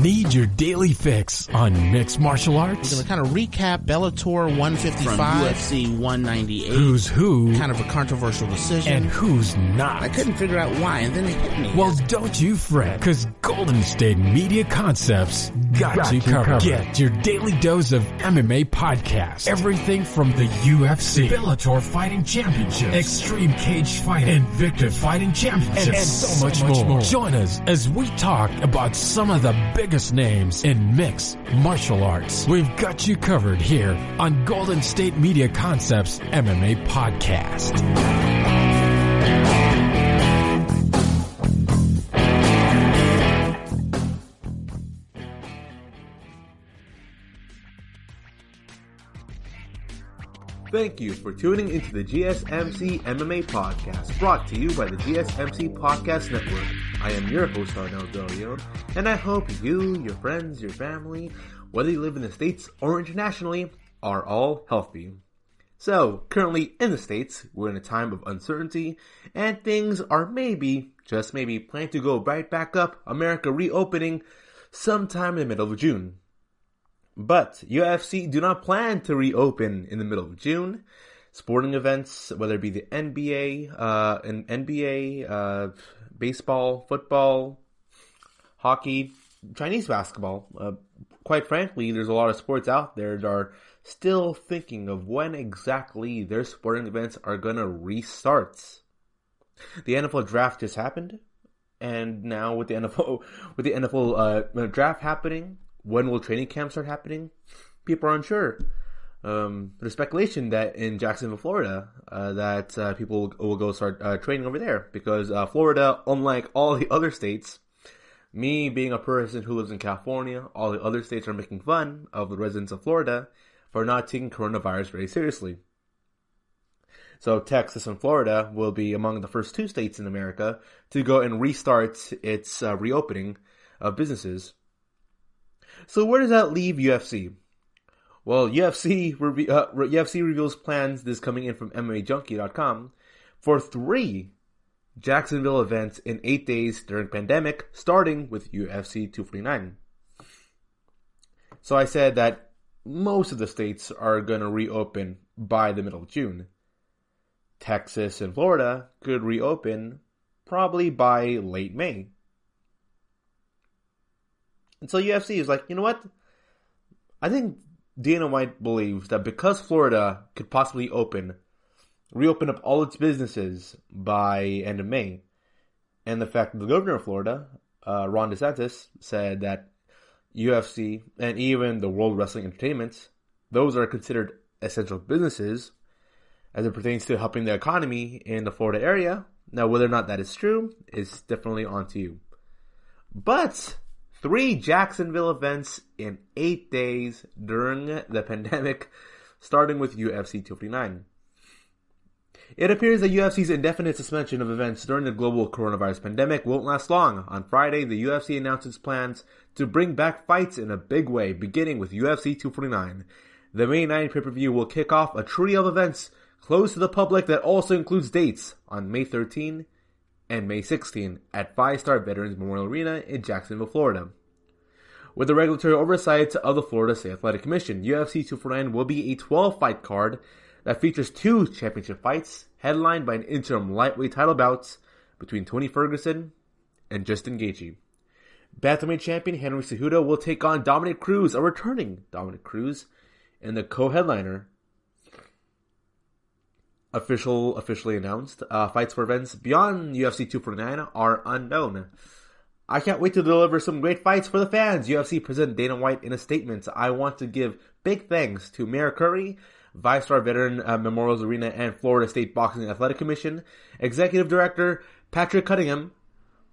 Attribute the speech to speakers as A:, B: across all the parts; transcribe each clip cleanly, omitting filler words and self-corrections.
A: Need your daily fix on mixed martial arts?
B: We're going to kind of recap Bellator 155
C: from UFC 198.
A: Who's who?
B: Kind of a controversial decision.
A: And who's not?
B: I couldn't figure out why, and then it hit me.
A: Well, don't you fret, because Golden State Media Concepts got you covered. Get your daily dose of MMA podcasts. Everything from the UFC, Bellator Fighting Championship, Extreme Cage Fighting, Invicta Fighting Championships, and so much more. Join us as we talk about some of the biggest names in mixed martial arts. We've got you covered here on Golden State Media Concepts MMA Podcast.
D: Thank you for tuning into the GSMC MMA Podcast, brought to you by the GSMC Podcast Network. I am your host, Arnel, and I hope you, your friends, your family, whether you live in the States or internationally, are all healthy. So, currently in the States, we're in a time of uncertainty, and things are maybe, just maybe, planning to go right back up, America reopening sometime in the middle of June. But UFC do not plan to reopen in the middle of June. Sporting events, whether it be the NBA, baseball, football, hockey, Chinese basketball. Quite frankly, there's a lot of sports out there that are still thinking of when exactly their sporting events are going to restart. The NFL draft just happened, and now with the NFL draft happening, when will training camps start happening? People are unsure. There's speculation that in Jacksonville, Florida, that people will go start training over there because Florida, unlike all the other states, me being a person who lives in California, all the other states are making fun of the residents of Florida for not taking coronavirus very seriously. So Texas and Florida will be among the first two states in America to go and restart its reopening of businesses. So where does that leave UFC? Well, UFC reveals plans, this coming in from MMAJunkie.com, for 3 Jacksonville events in 8 days during pandemic, starting with UFC 249. So I said that most of the states are going to reopen by the middle of June. Texas and Florida could reopen probably by late May. And so UFC is like, you know what? I think Dana White believes that because Florida could possibly reopen up all its businesses by end of May, and the fact that the governor of Florida, Ron DeSantis, said that UFC and even the World Wrestling Entertainment, those are considered essential businesses as it pertains to helping the economy in the Florida area. Now, whether or not that is true is definitely on to you. But 3 Jacksonville events in 8 days during the pandemic, starting with UFC 249. It appears that UFC's indefinite suspension of events during the global coronavirus pandemic won't last long. On Friday, the UFC announced its plans to bring back fights in a big way, beginning with UFC 249. The May 9 pay-per-view will kick off a trio of events closed to the public that also includes dates on May 13 and May 16 at 5-Star Veterans Memorial Arena in Jacksonville, Florida. With the regulatory oversight of the Florida State Athletic Commission, UFC 249 will be a 12-fight card that features 2 championship fights, headlined by an interim lightweight title bout between Tony Ferguson and Justin Gaethje. Bantamweight champion Henry Cejudo will take on Dominic Cruz, a returning Dominic Cruz, in the co-headliner. Officially announced. Fights for events beyond UFC 249 are unknown. I can't wait to deliver some great fights for the fans. UFC President Dana White in a statement. I want to give big thanks to Mayor Curry, 5-Star Veteran Memorial Arena and Florida State Boxing Athletic Commission, Executive Director Patrick Cunningham,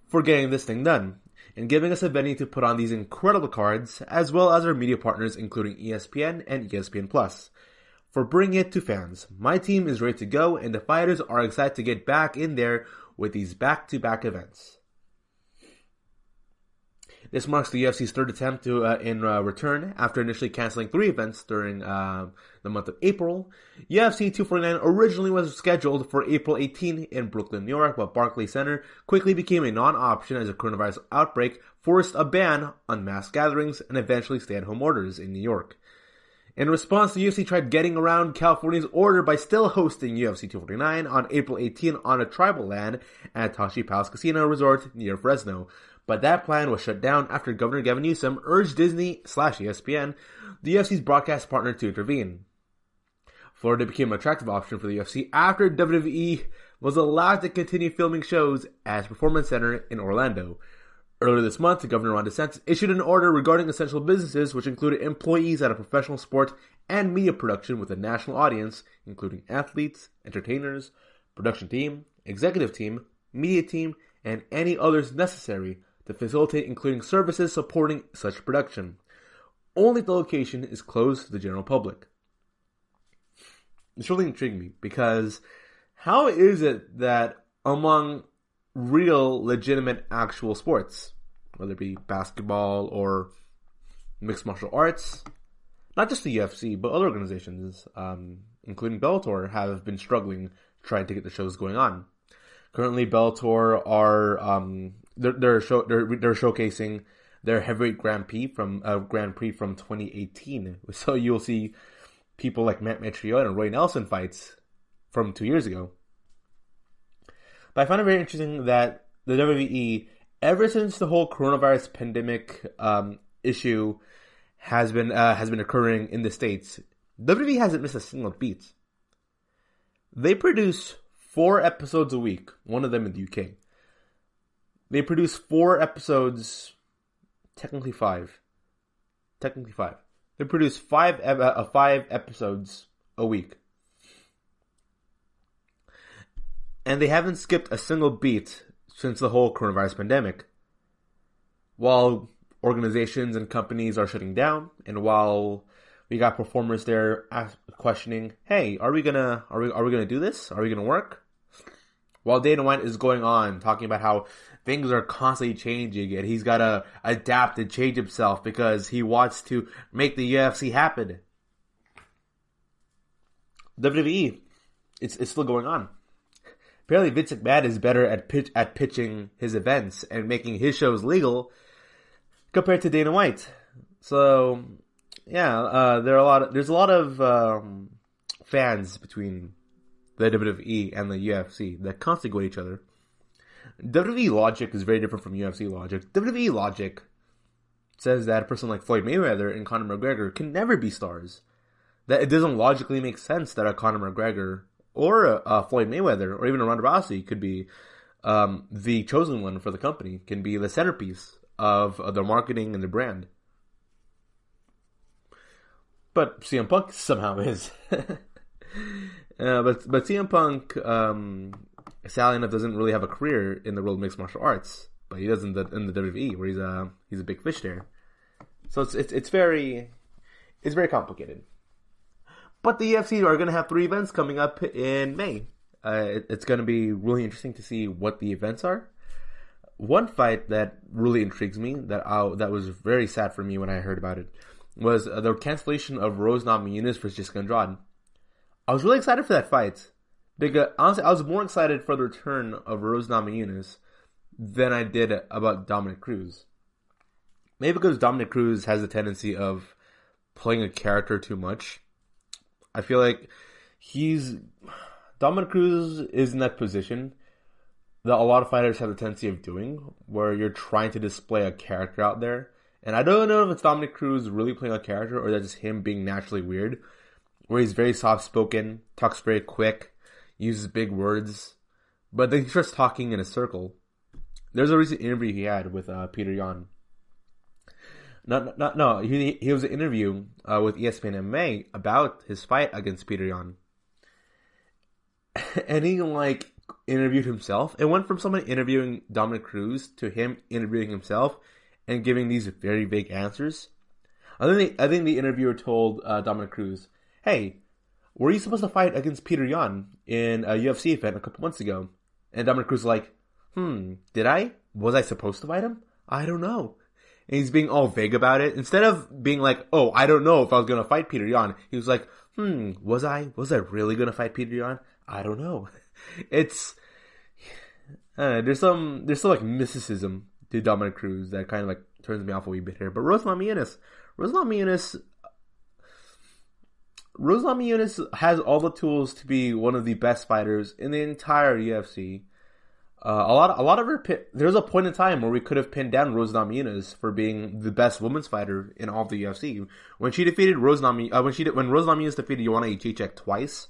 D: for getting this thing done and giving us a venue to put on these incredible cards, as well as our media partners including ESPN and ESPN+, for bringing it to fans. My team is ready to go, and the fighters are excited to get back in there with these back-to-back events. This marks the UFC's third attempt to return after initially canceling 3 events during the month of April. UFC 249 originally was scheduled for April 18 in Brooklyn, New York, but Barclays Center quickly became a non-option as a coronavirus outbreak forced a ban on mass gatherings and eventually stay-at-home orders in New York. In response, the UFC tried getting around California's order by still hosting UFC 249 on April 18 on a tribal land at Tashi Palace Casino Resort near Fresno. But that plan was shut down after Governor Gavin Newsom urged Disney/ESPN, the UFC's broadcast partner, to intervene. Florida became an attractive option for the UFC after WWE was allowed to continue filming shows at Performance Center in Orlando. Earlier this month, Governor Ron DeSantis issued an order regarding essential businesses, which included employees at a professional sport and media production with a national audience, including athletes, entertainers, production team, executive team, media team, and any others necessary to facilitate including services supporting such production. Only the location is closed to the general public. It's really intriguing me because how is it that among real, legitimate, actual sports, whether it be basketball or mixed martial arts, not just the UFC, but other organizations, including Bellator, have been struggling trying to get the shows going on. Currently, Bellator are they're showcasing their heavyweight Grand Prix from 2018. So you'll see people like Matt Mitrione and Roy Nelson fights from 2 years ago. But I find it very interesting that the WWE, ever since the whole coronavirus pandemic issue has been occurring in the States, WWE hasn't missed a single beat. They produce 4 episodes a week, one of them in the UK. They produce 4 episodes, technically 5. They produce 5 episodes a week. And they haven't skipped a single beat since the whole coronavirus pandemic. While organizations and companies are shutting down, and while we got performers there questioning, "Hey, are we gonna do this? Are we gonna work?" While Dana White is going on talking about how things are constantly changing and he's gotta adapt and change himself because he wants to make the UFC happen. WWE, it's still going on. Apparently, Vince McMahon is better at pitching his events and making his shows legal compared to Dana White. So, yeah, there's a lot of fans between the WWE and the UFC that constantly go at each other. WWE logic is very different from UFC logic. WWE logic says that a person like Floyd Mayweather and Conor McGregor can never be stars. That it doesn't logically make sense that a Conor McGregor or a Floyd Mayweather, or even a Ronda Rousey could be the chosen one for the company, can be the centerpiece of their marketing and their brand. But CM Punk somehow is. But CM Punk, sadly enough, doesn't really have a career in the world of mixed martial arts, but he does in the WWE, where he's a big fish there. So it's very complicated. But the UFC are going to have 3 events coming up in May. It's going to be really interesting to see what the events are. One fight that really intrigues me, that was very sad for me when I heard about it, was the cancellation of Rose Namajunas versus Jessica Andrade. I was really excited for that fight. Because honestly, I was more excited for the return of Rose Namajunas than I did about Dominic Cruz. Maybe because Dominic Cruz has a tendency of playing a character too much. I feel like Dominic Cruz is in that position that a lot of fighters have the tendency of doing, where you're trying to display a character out there. And I don't know if it's Dominic Cruz really playing a character, or that's just him being naturally weird, where he's very soft-spoken, talks very quick, uses big words, but then he starts talking in a circle. There's a recent interview he had with Peter Yan. He was an interview with ESPN MMA about his fight against Peter Yan. And he, interviewed himself. It went from someone interviewing Dominic Cruz to him interviewing himself and giving these very vague answers. I think the interviewer told Dominic Cruz, "Hey, were you supposed to fight against Peter Yan in a UFC event a couple months ago?" And Dominic Cruz was like, "Did I? Was I supposed to fight him? I don't know." and he's being all vague about it. Instead of being like, oh, I don't know if I was going to fight Peter Yan, he was like, was I really going to fight Peter Yan? I don't know. It's, there's some like mysticism to Dominic Cruz that kind of like turns me off a wee bit here. But Roslan Muniz has all the tools to be one of the best fighters in the entire UFC. There's a point in time where we could have pinned down Rose Namajunas for being the best women's fighter in all of the UFC. When she defeated Rose Namajunas defeated Joanna Jędrzejczyk twice,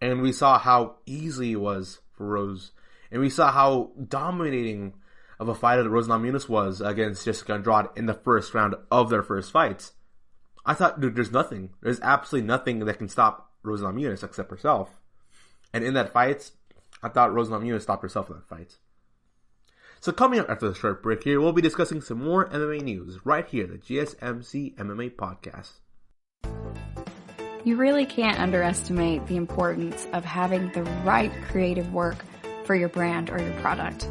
D: and we saw how easy it was for Rose, and we saw how dominating of a fighter that Rose Namajunas was against Jessica Andrade in the first round of their first fights. I thought, dude, there's absolutely nothing that can stop Rose Namajunas except herself. And in that fight, I thought Rose Namajunas stopped herself in that fight. So coming up after the short break here, we'll be discussing some more MMA news right here, the GSMC MMA podcast.
E: You really can't underestimate the importance of having the right creative work for your brand or your product.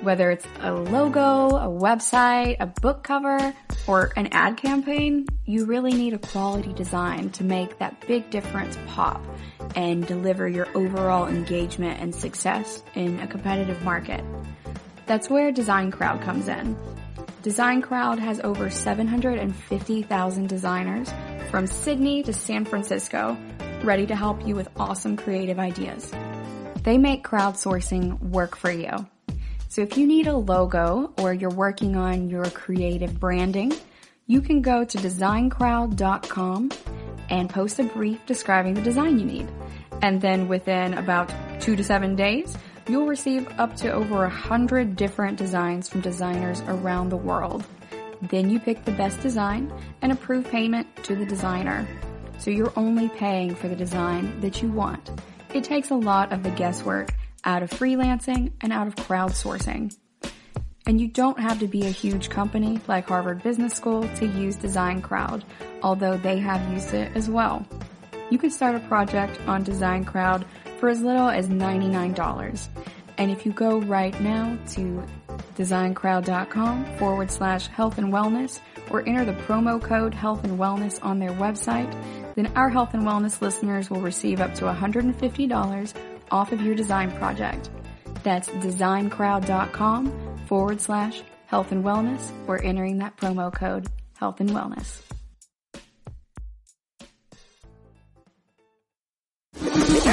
E: Whether it's a logo, a website, a book cover, or an ad campaign, you really need a quality design to make that big difference pop and deliver your overall engagement and success in a competitive market. That's where Design Crowd comes in. Design Crowd has over 750,000 designers from Sydney to San Francisco ready to help you with awesome creative ideas. They make crowdsourcing work for you. So if you need a logo or you're working on your creative branding, you can go to designcrowd.com and post a brief describing the design you need. And then within about 2 to 7 days, you'll receive up to over 100 different designs from designers around the world. Then you pick the best design and approve payment to the designer. So you're only paying for the design that you want. It takes a lot of the guesswork out of freelancing and out of crowdsourcing. And you don't have to be a huge company like Harvard Business School to use Design Crowd, although they have used it as well. You can start a project on Design Crowd for as little as $99. And if you go right now to designcrowd.com/health and wellness or enter the promo code health and wellness on their website, then our health and wellness listeners will receive up to $150 off of your design project. That's designcrowd.com/health and wellness or entering that promo code health and wellness.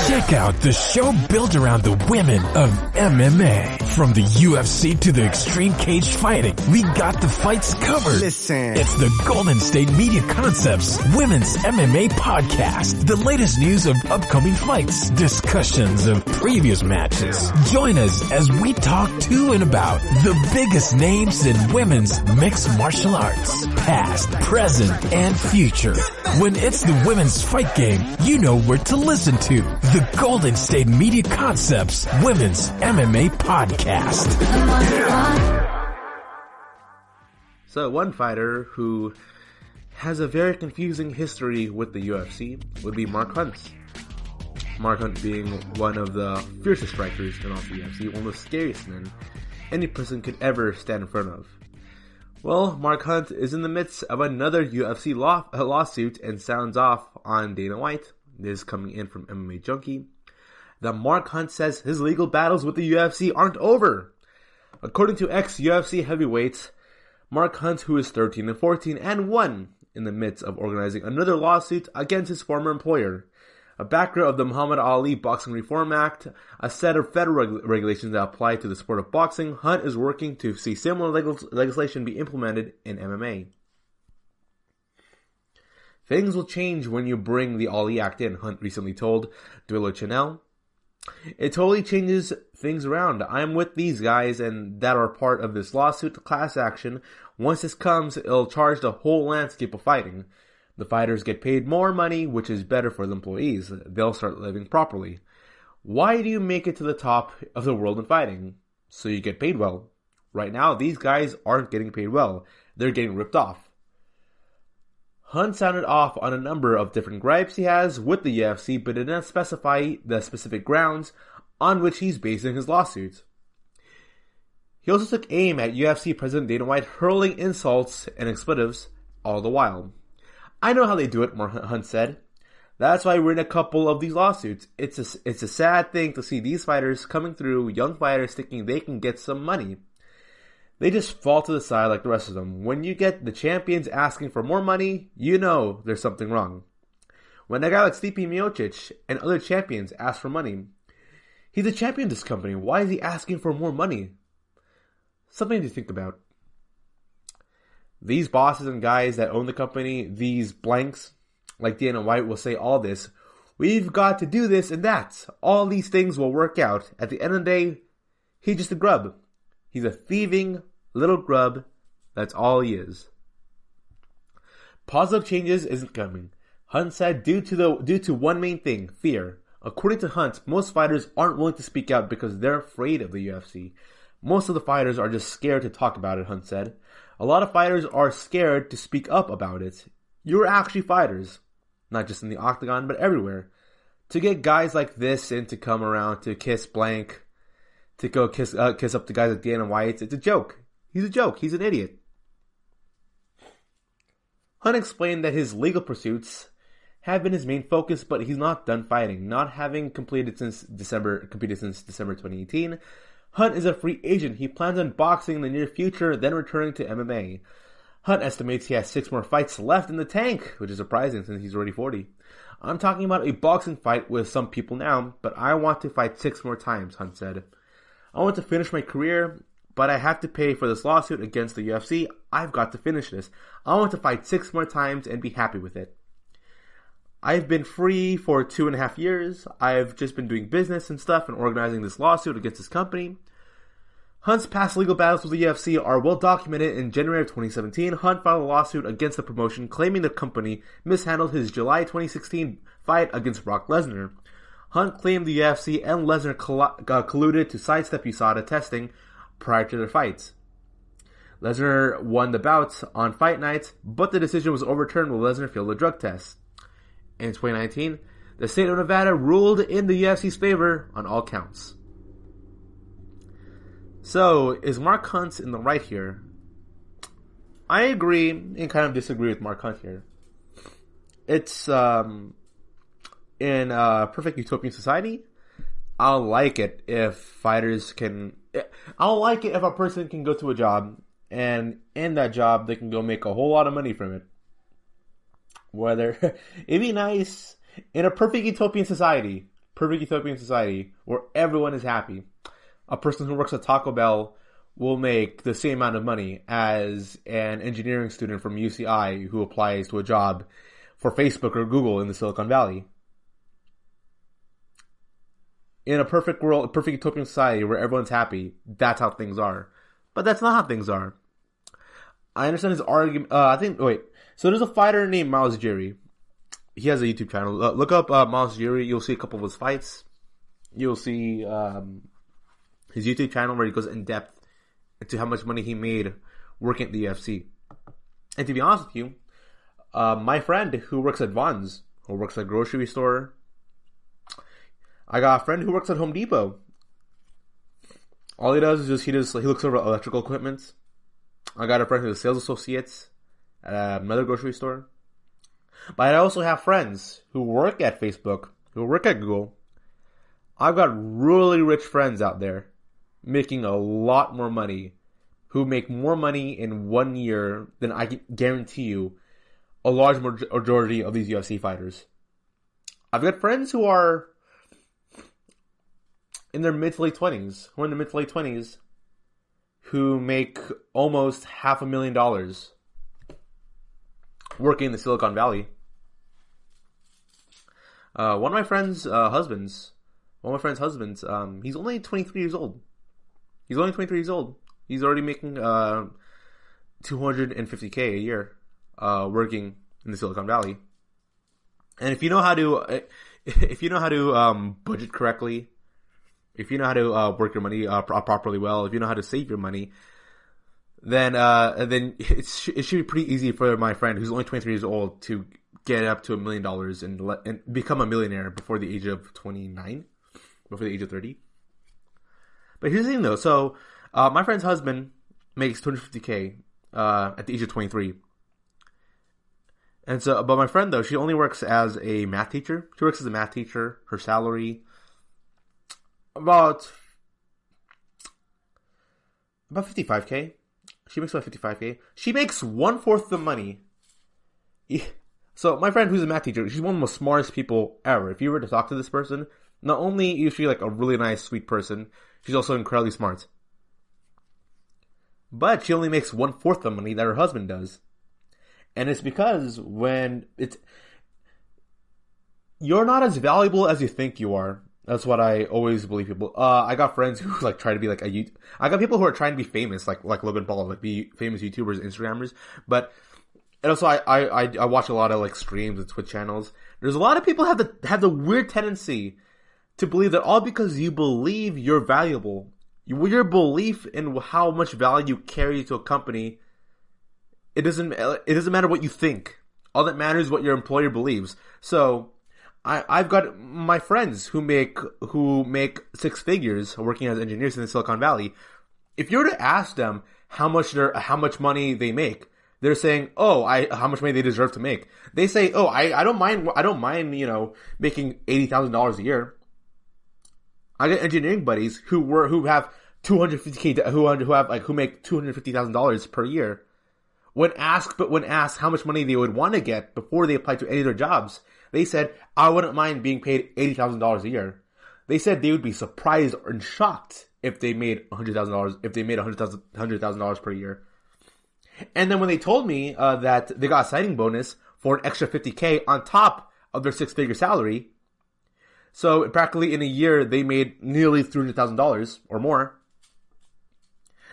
A: Check out the show built around the women of MMA. From the UFC to the extreme cage fighting, we got the fights covered.
F: Listen.
A: It's the Golden State Media Concepts Women's MMA Podcast. The latest news of upcoming fights, discussions of previous matches. Join us as we talk to and about the biggest names in women's mixed martial arts, past, present, and future. When it's the women's fight game, you know where to listen to. The Golden State Media Concepts Women's MMA Podcast.
D: So one fighter who has a very confusing history with the UFC would be Mark Hunt. Mark Hunt being one of the fiercest strikers in all the UFC, one of the scariest men any person could ever stand in front of. Well, Mark Hunt is in the midst of another UFC lawsuit and sounds off on Dana White. This is coming in from MMA Junkie. That Mark Hunt says his legal battles with the UFC aren't over. According to ex-UFC heavyweights, Mark Hunt, who is 13-14 and 1 in the midst of organizing another lawsuit against his former employer. A backer of the Muhammad Ali Boxing Reform Act, a set of federal regulations that apply to the sport of boxing, Hunt is working to see similar legislation be implemented in MMA. Things will change when you bring the Ali Act in, Hunt recently told Duelo Channel. It totally changes things around. I'm with these guys and that are part of this lawsuit class action. Once this comes, it'll charge the whole landscape of fighting. The fighters get paid more money, which is better for the employees. They'll start living properly. Why do you make it to the top of the world in fighting? So you get paid well. Right now, these guys aren't getting paid well. They're getting ripped off. Hunt sounded off on a number of different gripes he has with the UFC, but did not specify the specific grounds on which he's basing his lawsuit. He also took aim at UFC President Dana White, hurling insults and expletives all the while. I know how they do it, Hunt said. That's why we're in a couple of these lawsuits. It's a sad thing to see these fighters coming through, young fighters thinking they can get some money. They just fall to the side like the rest of them. When you get the champions asking for more money, you know there's something wrong. When a guy like Stipe Miocic and other champions ask for money, he's a champion of this company. Why is he asking for more money? Something to think about. These bosses and guys that own the company, these blanks, like Dana White, will say all this. We've got to do this and that. All these things will work out. At the end of the day, he's just a grub. He's a thieving little grub. That's all he is. Positive changes isn't coming. Hunt said due to one main thing, fear. According to Hunt, most fighters aren't willing to speak out because they're afraid of the UFC. Most of the fighters are just scared to talk about it, Hunt said. A lot of fighters are scared to speak up about it. You're actually fighters. Not just in the octagon, but everywhere. To get guys like this in to come around to kiss blank, to go kiss up the guys like Dana White, it's a joke. He's a joke. He's an idiot. Hunt explained that his legal pursuits have been his main focus, but he's not done fighting. Not having competed since December 2018, Hunt is a free agent. He plans on boxing in the near future, then returning to MMA. Hunt estimates he has 6 more fights left in the tank, which is surprising since he's already 40. I'm talking about a boxing fight with some people now, but I want to fight 6 more times, Hunt said. I want to finish my career, but I have to pay for this lawsuit against the UFC. I've got to finish this. I want to fight 6 more times and be happy with it. I've been free for 2.5 years. I've just been doing business and stuff and organizing this lawsuit against this company. Hunt's past legal battles with the UFC are well documented. In January of 2017, Hunt filed a lawsuit against the promotion claiming the company mishandled his July 2016 fight against Brock Lesnar. Hunt claimed the UFC and Lesnar colluded to sidestep USADA testing prior to their fights. Lesnar won the bouts on fight night, but the decision was overturned when Lesnar failed a drug test. In 2019, the state of Nevada ruled in the UFC's favor on all counts. So, is Mark Hunt in the right here? I agree and kind of disagree with Mark Hunt here. It's, in a perfect utopian society, I'll like it if I'll like it if a person can go to a job, and in that job, they can go make a whole lot of money from it. It'd be nice in a perfect utopian society where everyone is happy. A person who works at Taco Bell will make the same amount of money as an engineering student from UCI who applies to a job for Facebook or Google in the Silicon Valley. In a perfect utopian society where everyone's happy, that's how things are. But that's not how things are. I understand his argument. So there's a fighter named Miles Jerry. He has a YouTube channel. Look up Miles Jerry. You'll see a couple of his fights. You'll see his YouTube channel where he goes in depth into how much money he made working at the UFC. And to be honest with you, my friend who works at Vons, who works at a grocery store, I got a friend who works at Home Depot. All he does is he looks over electrical equipment. I got a friend who's a sales associate at another grocery store. But I also have friends who work at Facebook, who work at Google. I've got really rich friends out there making a lot more money, who make more money in 1 year than I can guarantee you a large majority of these UFC fighters. I've got friends who are in their mid to late 20s, who make almost $500,000 working in the Silicon Valley. One of my friend's husbands, he's only 23 years old. He's already making $250K a year working in the Silicon Valley. And if you know how to budget correctly, if you know how to work your money properly well, if you know how to save your money, then it should be pretty easy for my friend who's only 23 years old to get up to $1 million and become a millionaire before the age of 29, before the age of 30. But here's the thing though. So, My friend's husband makes $250K at the age of 23. And so, but my friend though, she only works as a math teacher. She works as a math teacher. Her salary about 55K. She makes about 55K. She makes 1/4 the money. So my friend who's a math teacher, she's one of the most smartest people ever. If you were to talk to this person, not only is she like a really nice, sweet person, she's also incredibly smart. But she only makes 1/4 the money that her husband does. And it's because you're not as valuable as you think you are. That's what I always believe people. I got friends who like try to be like I got people who are trying to be famous, like Logan Paul, like be famous YouTubers, Instagrammers. But and also I watch a lot of like streams and Twitch channels. There's a lot of people have the weird tendency to believe that all because you believe you're valuable, your belief in how much value you carry to a company, it doesn't matter what you think. All that matters is what your employer believes. So I've got my friends who make 6 figures working as engineers in the Silicon Valley. If you were to ask them how much money they make, they're saying, how much money they deserve to make. They say, I don't mind, making $80,000 a year. I got engineering buddies who have $250K, who make $250,000 per year. When asked how much money they would want to get before they applied to any of their jobs, they said, I wouldn't mind being paid $80,000 a year. They said they would be surprised and shocked if they made $100,000, if they made $100,000 per year. And then when they told me that they got a signing bonus for an extra $50K on top of their 6-figure salary, so practically in a year they made nearly $300,000 or more.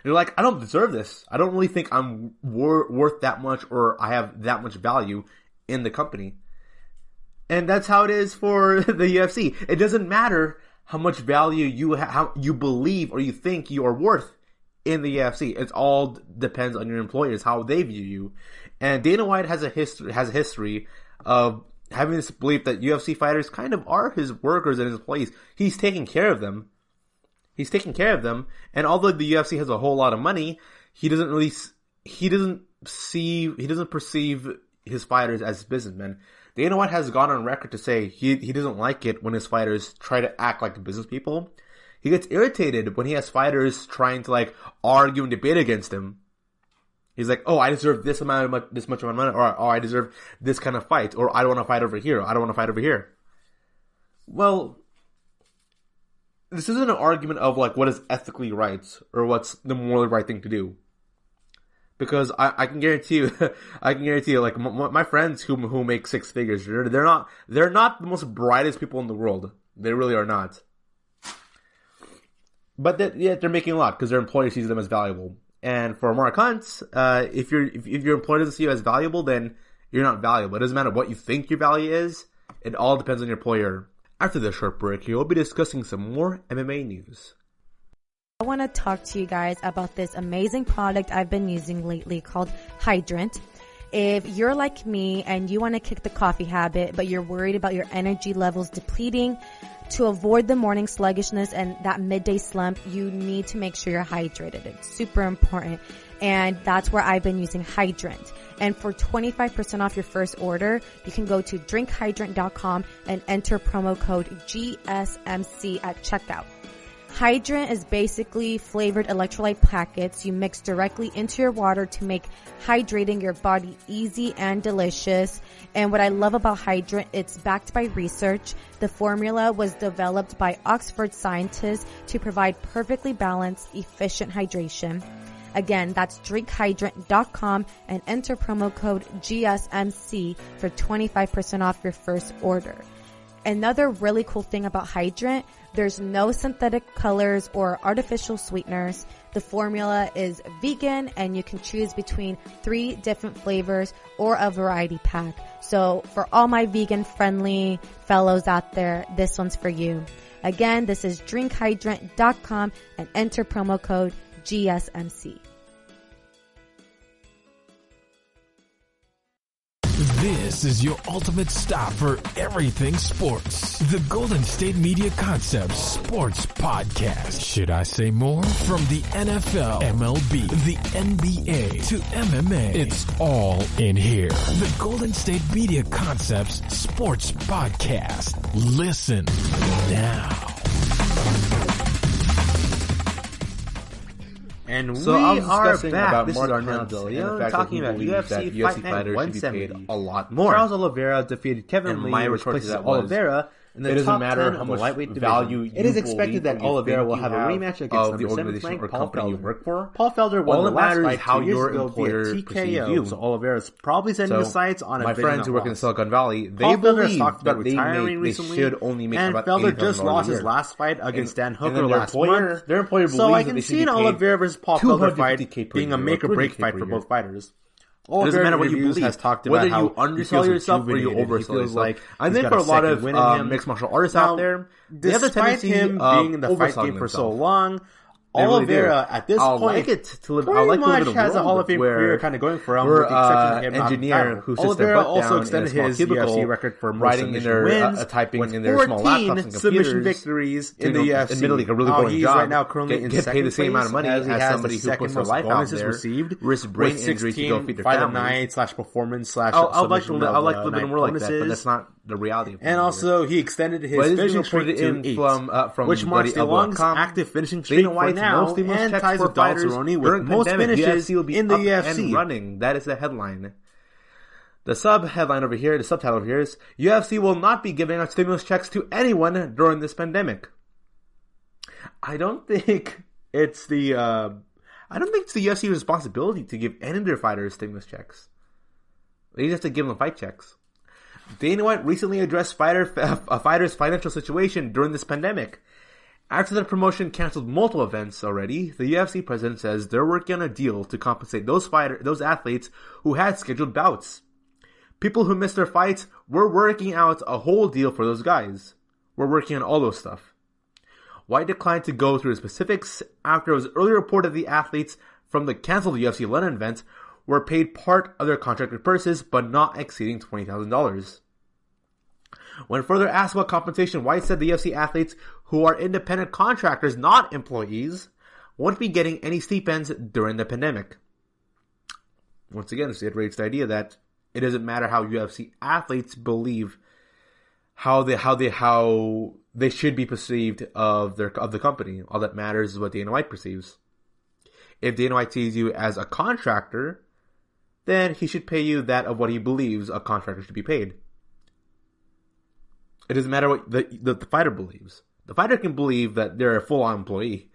D: They're like, I don't deserve this. I don't really think I'm worth that much, or I have that much value in the company. And that's how it is for the UFC. It doesn't matter how much value how you believe or you think you are worth in the UFC. It all depends on your employers, how they view you. And Dana White has a history of having this belief that UFC fighters kind of are his workers and his employees. He's taking care of them. And although the UFC has a whole lot of money, he doesn't perceive his fighters as businessmen. Dana White has gone on record to say he doesn't like it when his fighters try to act like business people. He gets irritated when he has fighters trying to like argue and debate against him. He's like, I deserve this much amount of money, or I deserve this kind of fight, or I don't want to fight over here, or I don't want to fight over here. Well, this isn't an argument of like what is ethically right or what's the morally right thing to do. Because I can guarantee you, like my friends who make 6 figures, they're not the most brightest people in the world. They really are not. But they're making a lot because their employer sees them as valuable. And for Mark Hunt, if your employer doesn't see you as valuable, then you're not valuable. It doesn't matter what you think your value is. It all depends on your employer. After this short break, we'll be discussing some more MMA news.
F: I want to talk to you guys about this amazing product I've been using lately called Hydrant. If you're like me and you want to kick the coffee habit, but you're worried about your energy levels depleting, to avoid the morning sluggishness and that midday slump, you need to make sure you're hydrated. It's super important. And that's where I've been using Hydrant. And for 25% off your first order, you can go to drinkhydrant.com and enter promo code GSMC at checkout. Hydrant is basically flavored electrolyte packets you mix directly into your water to make hydrating your body easy and delicious. And what I love about Hydrant, it's backed by research. The formula was developed by Oxford scientists to provide perfectly balanced, efficient hydration. Again, that's drinkhydrant.com and enter promo code GSMC for 25% off your first order. Another really cool thing about Hydrant, there's no synthetic colors or artificial sweeteners. The formula is vegan and you can choose between 3 different flavors or a variety pack. So for all my vegan friendly fellows out there, this one's for you. Again, this is drinkhydrant.com and enter promo code GSMC.
A: This is your ultimate stop for everything sports. The Golden State Media Concepts Sports Podcast. Should I say more? From the NFL, MLB, the NBA to MMA, it's all in here. The Golden State Media Concepts Sports Podcast. Listen now.
G: And
D: So
G: we
D: I was
G: are
D: discussing
G: back.
D: about
G: This is
D: Mark
G: Arnel
D: Hunt and the
G: Leon
D: fact that
G: talking
D: he
G: about
D: believes that
G: UFC
D: UFC
G: Fight Night
D: fighters should be
G: 170.
D: paid a lot more.
G: Charles Oliveira defeated Kevin
D: And
G: Lee,
D: my
G: which
D: retort to
G: places
D: that was,
G: Oliveira in the
D: it doesn't
G: top
D: matter
G: 10
D: how
G: of the
D: much
G: lightweight
D: value
G: division. It is
D: you
G: expected that
D: believe or you
G: Oliveira
D: think
G: will
D: you
G: have a
D: have
G: rematch against
D: of the
G: number 7th
D: organization
G: ranked
D: or
G: Paul
D: company you
G: Felder.
D: work for.
G: Paul Felder won
D: All
G: the
D: that
G: last
D: matters
G: fight
D: is how
G: 2 years
D: your
G: ago
D: employer
G: via
D: perceives
G: TKO.
D: you.
G: So Oliveira's probably setting the sights on a
D: my
G: big
D: friends
G: enough
D: who work in
G: loss.
D: Silicon Valley, they
G: Paul Felder
D: believe
G: talked about
D: that they
G: retiring recently,
D: should only make
G: and
D: about
G: Felder just
D: $80,000
G: lost
D: a
G: his
D: year.
G: last fight against Dan
D: And
G: Hooker
D: then their
G: last
D: employer-
G: month.
D: their employer
G: So
D: believes
G: I
D: that
G: can
D: they should
G: see
D: be
G: an
D: paid
G: Oliveira versus Paul Felder fight
D: $250K per
G: being a
D: year,
G: make or break
D: $200K
G: fight
D: per
G: for
D: year.
G: both fighters.
D: It doesn't matter what you
G: Reviews
D: believe.
G: has talked
D: Whether
G: about how
D: you undersell
G: he feels
D: yourself or you
G: rejuvenated, he
D: oversell
G: feels
D: yourself.
G: like
D: I
G: he's
D: think
G: got
D: for a lot
G: second
D: of
G: win in him.
D: mixed martial artists
G: Now,
D: out there, they have the
G: despite
D: tendency
G: him
D: of
G: being in the fight
D: overselling
G: game for so
D: themselves.
G: long,
D: They really
G: Oliveira
D: do.
G: at this
D: I'll
G: point
D: like it to live.
G: pretty
D: I like to live
G: much
D: in a
G: has a
D: world
G: Hall of Fame
D: where
G: career kind of going for him.
D: we're
G: with the exception of him not
D: engineer
G: having
D: who
G: title.
D: sits their
G: Oliveira
D: butt
G: also
D: down in a
G: extended
D: small
G: his
D: cubicle,
G: UFC record for most
D: writing in
G: submission
D: their
G: wins,
D: typing
G: with
D: in their small
G: 14
D: laptops and
G: submission
D: computers,
G: victories in the
D: doing
G: UFC.
D: admittedly a really
G: Now,
D: boring
G: he's
D: job.
G: right now currently in
D: get paid the same amount of money
G: as he
D: as
G: has
D: somebody
G: the
D: who
G: second
D: puts their
G: most
D: life out
G: bonuses
D: there,
G: received,
D: risks brain
G: with
D: injury to go
G: 16
D: feed their
G: fight of
D: families.
G: night / performance /
D: I like to live in a world like that, but that's not the reality of
G: and also, he extended his
D: But it is
G: finishing
D: being
G: streak
D: reported
G: to
D: in
G: 8,
D: from
G: which marks
D: Buddy
G: the longest
D: Abdul-Hakam.
G: active finishing
D: Dana
G: streak for
D: White's
G: now,
D: most famous
G: and
D: checks
G: ties
D: for
G: with Donald
D: fighters
G: Cerrone with
D: during
G: most
D: pandemic.
G: finishes
D: UFC will be
G: in the
D: up
G: UFC.
D: and running. That is the headline. The subheadline over here, the subtitle over here is, UFC will not be giving out stimulus checks to anyone during this pandemic. I don't think it's the UFC's responsibility to give any of their fighters stimulus checks. They just have to give them fight checks. Dana White recently addressed a fighter's financial situation during this pandemic. After the promotion canceled multiple events already, the UFC president says they're working on a deal to compensate those athletes who had scheduled bouts. People who missed their fights, we're working out a whole deal for those guys. We're working on all those stuff. White declined to go through the specifics after it was earlier reported the athletes from the canceled UFC London event were paid part of their contracted purses, but not exceeding $20,000. When further asked about compensation, White said the UFC athletes who are independent contractors, not employees, won't be getting any stipends during the pandemic. Once again, this reiterates the idea that it doesn't matter how UFC athletes believe how they should be perceived of the company. All that matters is what Dana White perceives. If Dana White sees you as a contractor, then he should pay you that of what he believes a contractor should be paid. It doesn't matter what the fighter believes. The fighter can believe that they're a full-on employee,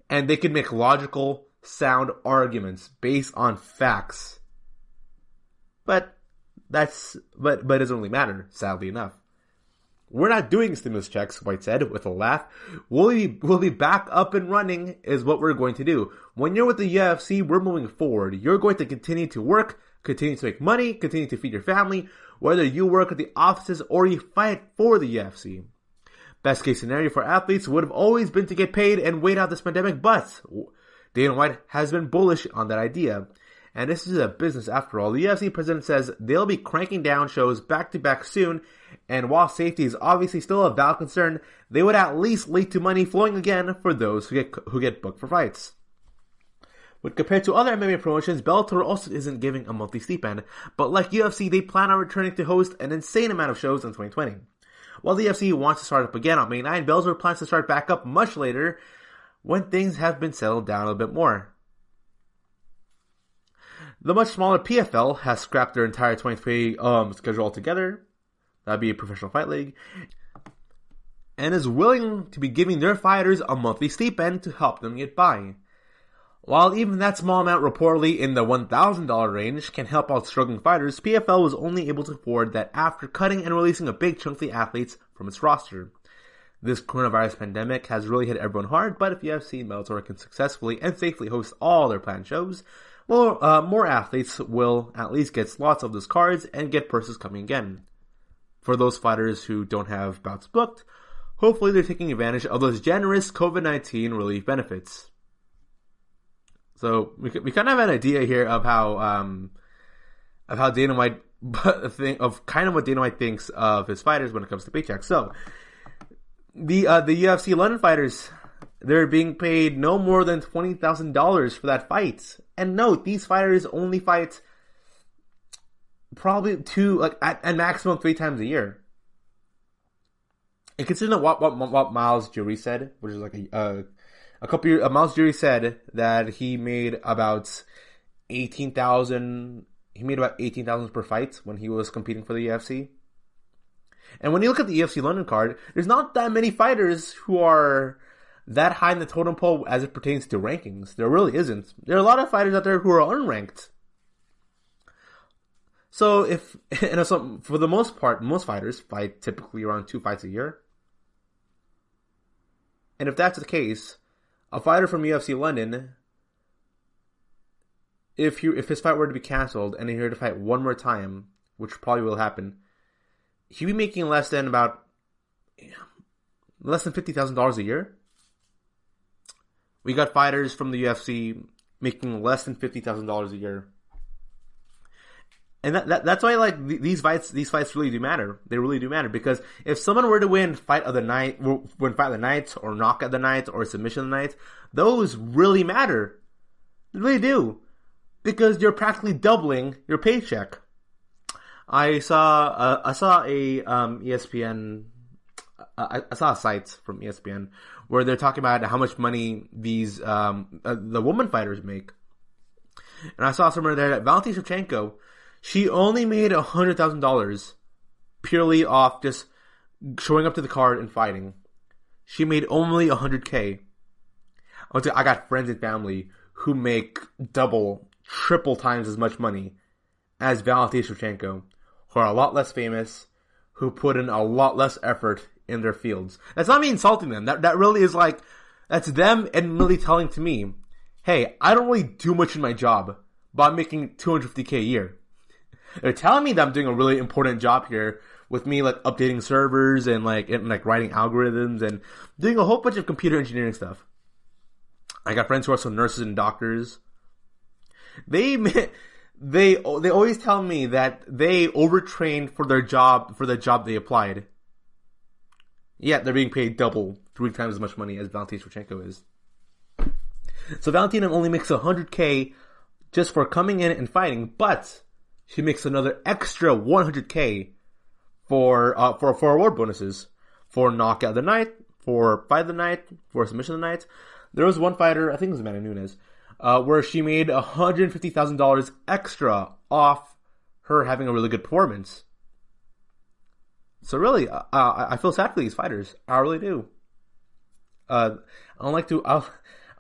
D: and they can make logical, sound arguments based on facts. But it doesn't really matter, sadly enough. We're not doing stimulus checks, White said with a laugh. We'll be back up and running is what we're going to do. When you're with the UFC, we're moving forward. You're going to continue to work, continue to make money, continue to feed your family, whether you work at the offices or you fight for the UFC. Best case scenario for athletes would have always been to get paid and wait out this pandemic, but Dana White has been bullish on that idea. And this is a business after all. The UFC president says they'll be cranking down shows back to back soon, and while safety is obviously still a valid concern, they would at least lead to money flowing again for those who get booked for fights. When compared to other MMA promotions, Bellator also isn't giving a monthly stipend, but like UFC, they plan on returning to host an insane amount of shows in 2020. While the UFC wants to start up again on May 9, Bellator plans to start back up much later when things have been settled down a little bit more. The much smaller PFL has scrapped their entire 2020 schedule altogether. That'd be a professional fight league. And is willing to be giving their fighters a monthly stipend to help them get by. While even that small amount reportedly in the $1,000 range can help out struggling fighters, PFL was only able to afford that after cutting and releasing a big chunk of the athletes from its roster. This coronavirus pandemic has really hit everyone hard, but if UFC and Bellator can successfully and safely host all their planned shows, well, more athletes will at least get slots of those cards and get purses coming again. For those fighters who don't have bouts booked, hopefully they're taking advantage of those generous COVID-19 relief benefits. So we kind of have an idea here of how Dana White but a thing of kind of what Dana White thinks of his fighters when it comes to paychecks. So the UFC London fighters, they're being paid no more than $20,000 for that fight. And note, these fighters only fight probably at maximum 3 times a year. And considering what Miles Jury said, which is like a couple years, Miles Jury said that he made about 18,000. He made about 18,000 per fight when he was competing for the UFC. And when you look at the UFC London card, there's not that many fighters who are that high in the totem pole as it pertains to rankings. There really isn't. There are a lot of fighters out there who are unranked. So for the most part, most fighters fight typically around 2 fights a year. And if that's the case, a fighter from UFC London, if his fight were to be cancelled and he were to fight one more time, which probably will happen, he'd be making less than $50,000 a year. We got fighters from the UFC making less than $50,000 a year. And that's why these fights really do matter. They really do matter, because if someone were to win fight of the night or knockout of the night or submission of the night, those really matter. They really do, because you're practically doubling your paycheck. I saw ESPN. I saw a site from ESPN where they're talking about how much money these the woman fighters make, and I saw somewhere there that Valentina Shevchenko, she only made $100,000 purely off just showing up to the card and fighting. She made only $100K. I got friends and family who make double, triple times as much money as Valentina Shevchenko, who are a lot less famous, who put in a lot less effort in their fields. That's not me insulting them. That really is that's them admittedly telling to me, hey, I don't really do much in my job, but I'm making $250K a year. They're telling me that I'm doing a really important job here with me updating servers and writing algorithms and doing a whole bunch of computer engineering stuff. I got friends who are also nurses and doctors. They always tell me that they overtrained for the job they applied. Yet they're being paid double, 3 times as much money as Valentina Shevchenko is. So Valentina only makes $100K just for coming in and fighting, but she makes another extra $100K for award bonuses, for knockout of the night, for fight of the night, for submission of the night. There was one fighter, I think it was Amanda Nunes, where she made $150,000 extra off her having a really good performance. So really, I feel sad for these fighters. I really do. I like to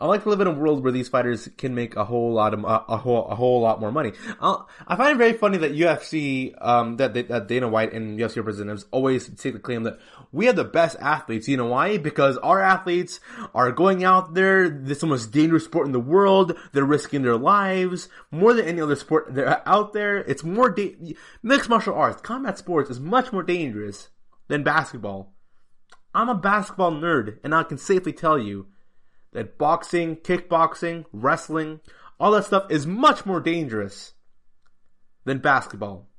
D: live in a world where these fighters can make a whole lot more money. I find it very funny that UFC, that Dana White and UFC representatives always take the claim that we have the best athletes. You know why? Because our athletes are going out there. This is the most dangerous sport in the world. They're risking their lives more than any other sport. They're out there. It's more mixed martial arts, combat sports is much more dangerous than basketball. I'm a basketball nerd, and I can safely tell you that boxing, kickboxing, wrestling, all that stuff is much more dangerous than basketball.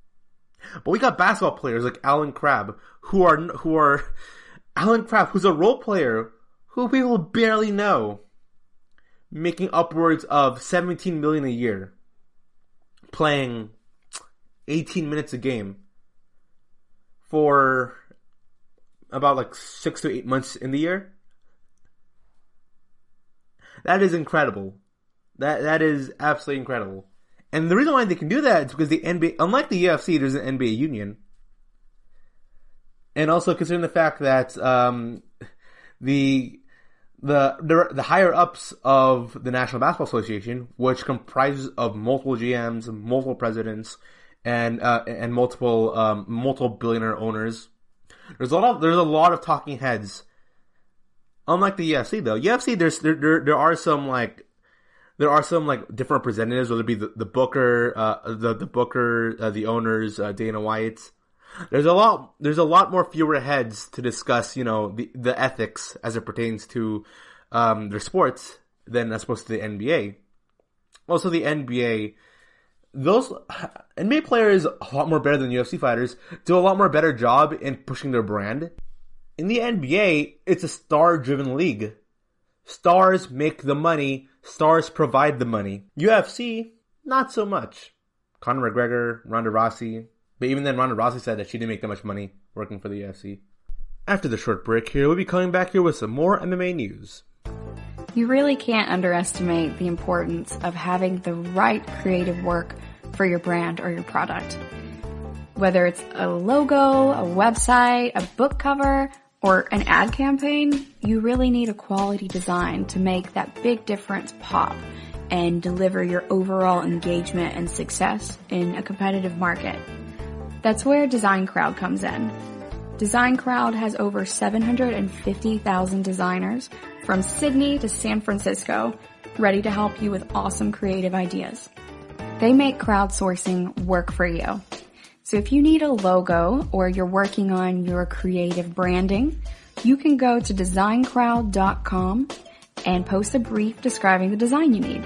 D: But we got basketball players like Alan Crabb, Alan Crabb, who's a role player who people barely know, making upwards of $17 million a year, playing 18 minutes a game for about 6 to 8 months in the year. That is incredible. That is absolutely incredible. And the reason why they can do that is because the NBA, unlike the UFC, there's an NBA union. And also considering the fact that the higher ups of the National Basketball Association, which comprises of multiple GMs, multiple presidents, and multiple billionaire owners, there's a lot of talking heads. Unlike the UFC though, UFC there are some different representatives, whether it be the Booker, the owners, Dana White. There's a lot more fewer heads to discuss, the ethics as it pertains to their sports than as opposed to the NBA. Also, the NBA, those NBA players, a lot more better than UFC fighters, do a lot more better job in pushing their brand. In the NBA, it's a star-driven league. Stars make the money. Stars provide the money. UFC, not so much. Conor McGregor, Ronda Rousey. But even then, Ronda Rousey said that she didn't make that much money working for the UFC. After the short break here, we'll be coming back here with some more MMA news.
E: You really can't underestimate the importance of having the right creative work for your brand or your product. Whether it's a logo, a website, a book cover, or an ad campaign, you really need a quality design to make that big difference pop and deliver your overall engagement and success in a competitive market. That's where Design Crowd comes in. Design Crowd has over 750,000 designers from Sydney to San Francisco ready to help you with awesome creative ideas. They make crowdsourcing work for you. So if you need a logo or you're working on your creative branding, you can go to designcrowd.com and post a brief describing the design you need.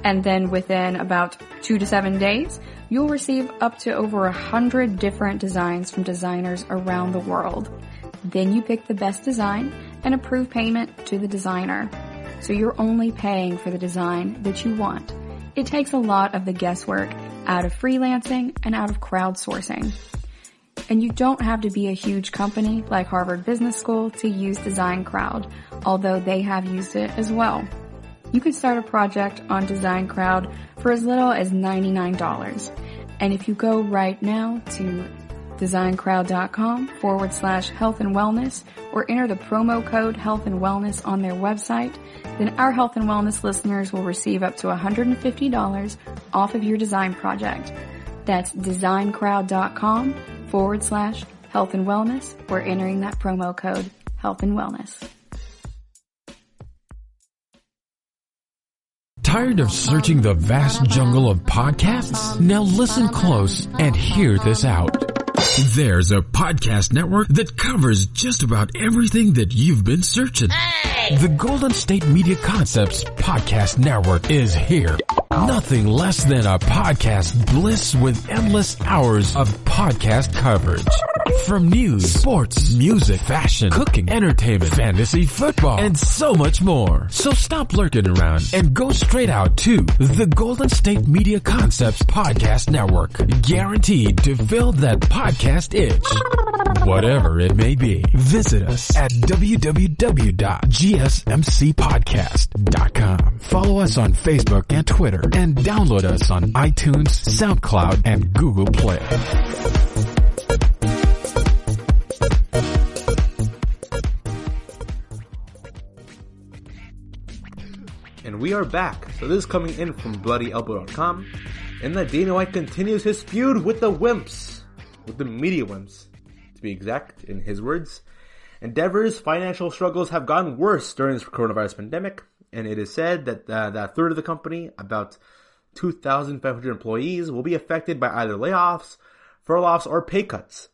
E: And then within about 2 to 7 days, you'll receive up to over 100 different designs from designers around the world. Then you pick the best design and approve payment to the designer. So you're only paying for the design that you want. It takes a lot of the guesswork out of freelancing and out of crowdsourcing. And you don't have to be a huge company like Harvard Business School to use Design Crowd, although they have used it as well. You can start a project on Design Crowd for as little as $99. And if you go right now to designcrowd.com/health and wellness or enter the promo code health and wellness on their website, then our health and wellness listeners will receive up to $150 off of your design project. That's designcrowd.com/health and wellness or entering that promo code health and wellness.
A: Tired of searching the vast jungle of podcasts? Now listen close and hear this out. There's a podcast network that covers just about everything that you've been searching. Hey! The Golden State Media Concepts Podcast Network is here. Nothing less than a podcast bliss with endless hours of podcast coverage. From news, sports, music, fashion, cooking, entertainment, fantasy, football, and so much more. So stop lurking around and go straight out to the Golden State Media Concepts Podcast Network. Guaranteed to fill that podcast itch. Whatever it may be. Visit us at www.gsmcpodcast.com. Follow us on Facebook and Twitter and download us on iTunes, SoundCloud, and Google Play.
D: And we are back. So this is coming in from BloodyElbow.com. And that Dana White continues his feud with the wimps. With the media wimps, to be exact, in his words. Endeavor's financial struggles have gotten worse during this coronavirus pandemic. And it is said that a third of the company, about 2,500 employees, will be affected by either layoffs, furloughs, or pay cuts.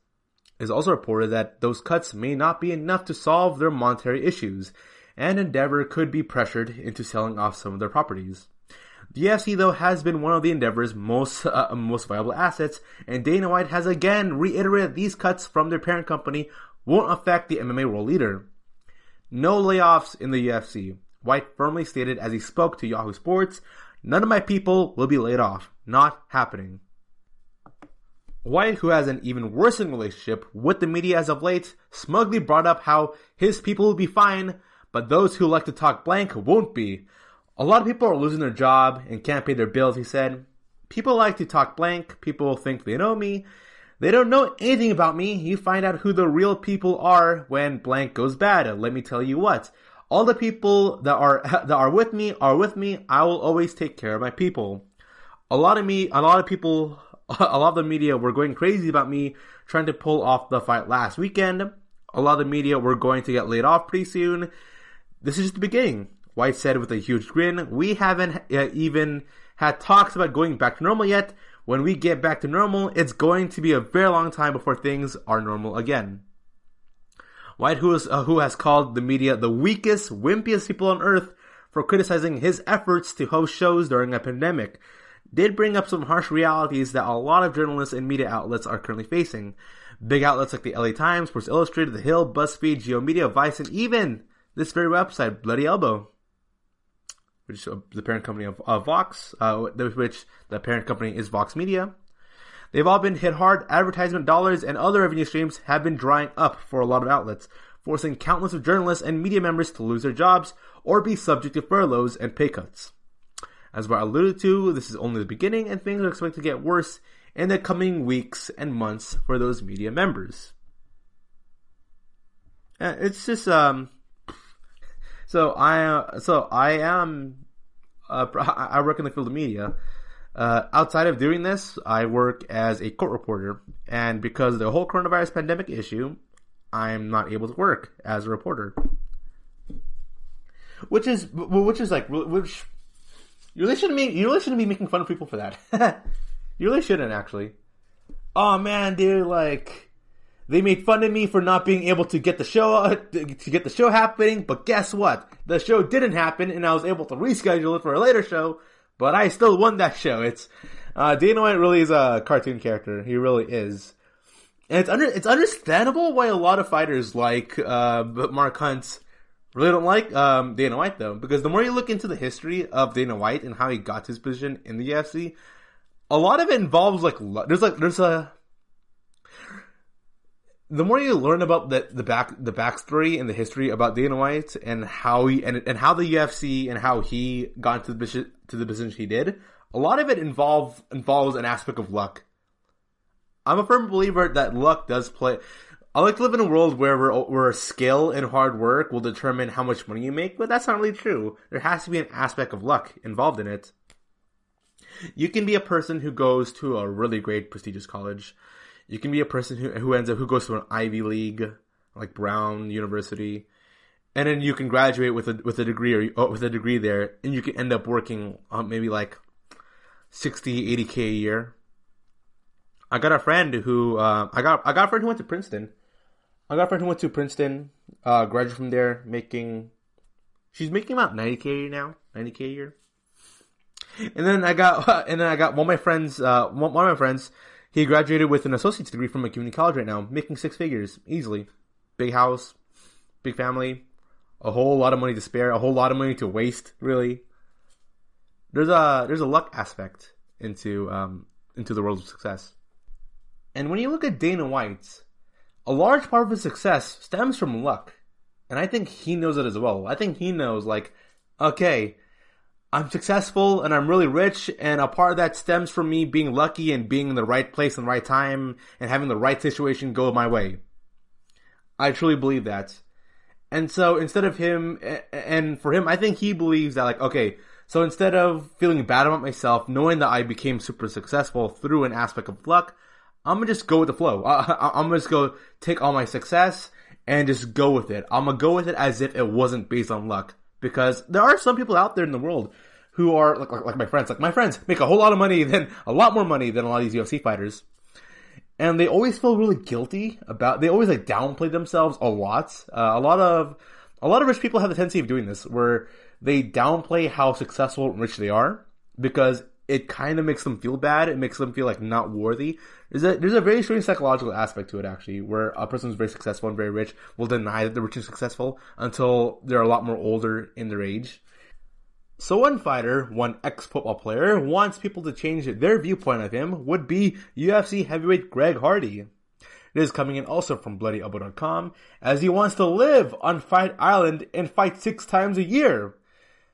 D: It is also reported that those cuts may not be enough to solve their monetary issues, and Endeavor could be pressured into selling off some of their properties. The UFC, though, has been one of the Endeavor's most viable assets, and Dana White has again reiterated these cuts from their parent company won't affect the MMA world leader. No layoffs in the UFC. White firmly stated as he spoke to Yahoo Sports, "None of my people will be laid off. Not happening." White, who has an even worsened relationship with the media as of late, smugly brought up how his people will be fine, but those who like to talk blank won't be. "A lot of people are losing their job and can't pay their bills," he said. "People like to talk blank. People think they know me. They don't know anything about me. You find out who the real people are when blank goes bad. And let me tell you what. All the people that are with me are with me. I will always take care of my people. A lot of the media were going crazy about me trying to pull off the fight last weekend. A lot of the media were going to get laid off pretty soon. This is just the beginning," White said with a huge grin. "We haven't even had talks about going back to normal yet. When we get back to normal, it's going to be a very long time before things are normal again." White, who has called the media the weakest, wimpiest people on earth for criticizing his efforts to host shows during a pandemic. did bring up some harsh realities that a lot of journalists and media outlets are currently facing. Big outlets like the LA Times, Sports Illustrated, The Hill, BuzzFeed, GeoMedia, Vice, and even this very website, Bloody Elbow, which is the parent company of Vox, which the parent company is Vox Media. They've all been hit hard. Advertisement dollars and other revenue streams have been drying up for a lot of outlets, forcing countless of journalists and media members to lose their jobs or be subject to furloughs and pay cuts. As I alluded to, this is only the beginning, and things are expected to get worse in the coming weeks and months for those media members. It's just I work in the field of media. Outside of doing this, I work as a court reporter, and because of the whole coronavirus pandemic issue, I'm not able to work as a reporter. Which you really shouldn't be making fun of people for that. You really shouldn't, actually. Oh man, dude, like, they made fun of me for not being able to get the show happening, but guess what? The show didn't happen, and I was able to reschedule it for a later show, but I still won that show. It's, Dana White really is a cartoon character. He really is. And it's understandable why a lot of fighters like, Mark Hunt really don't like, Dana White though, because the more you look into the history of Dana White and how he got to his position in the UFC, a lot of it involves the more you learn about the backstory and the history about Dana White and how the UFC and how he got to the position he did, a lot of it involves an aspect of luck. I'm a firm believer that luck does play. I like to live in a world where skill and hard work will determine how much money you make, but that's not really true. There has to be an aspect of luck involved in it. You can be a person who goes to a really great prestigious college. You can be a person who goes to an Ivy League, like Brown University, and then you can graduate with a degree there, and you can end up working maybe like 60, 80K a year. I got a friend who went to Princeton. Graduated from there, she's making about 90K a year now, 90K a year. And then I got one of my friends, he graduated with an associate's degree from a community college right now, making 6 figures, easily. Big house, big family, a whole lot of money to spare, a whole lot of money to waste, really. There's a luck aspect into the world of success. And when you look at Dana White, a large part of his success stems from luck. And I think he knows it as well. I think he knows, like, okay, I'm successful and I'm really rich, and a part of that stems from me being lucky and being in the right place and the right time and having the right situation go my way. I truly believe that. And so instead of him, and for him, I think he believes that, like, okay, so instead of feeling bad about myself, knowing that I became super successful through an aspect of luck, I'm gonna just go with the flow. I'm gonna just go take all my success and just go with it. I'm gonna go with it as if it wasn't based on luck. Because there are some people out there in the world who are like my friends. Like, my friends make a lot more money than a lot of these UFC fighters. And they always feel really guilty they always like downplay themselves a lot. A lot of rich people have the tendency of doing this, where they downplay how successful and rich they are, because it kind of makes them feel bad. It makes them feel like not worthy. There's a very strange psychological aspect to it, actually, where a person who's very successful and very rich will deny that they're rich and successful until they're a lot more older in their age. So one ex-football player, wants people to change their viewpoint of him would be UFC heavyweight Greg Hardy. It is coming in also from BloodyElbow.com, as he wants to live on Fight Island and fight 6 times a year.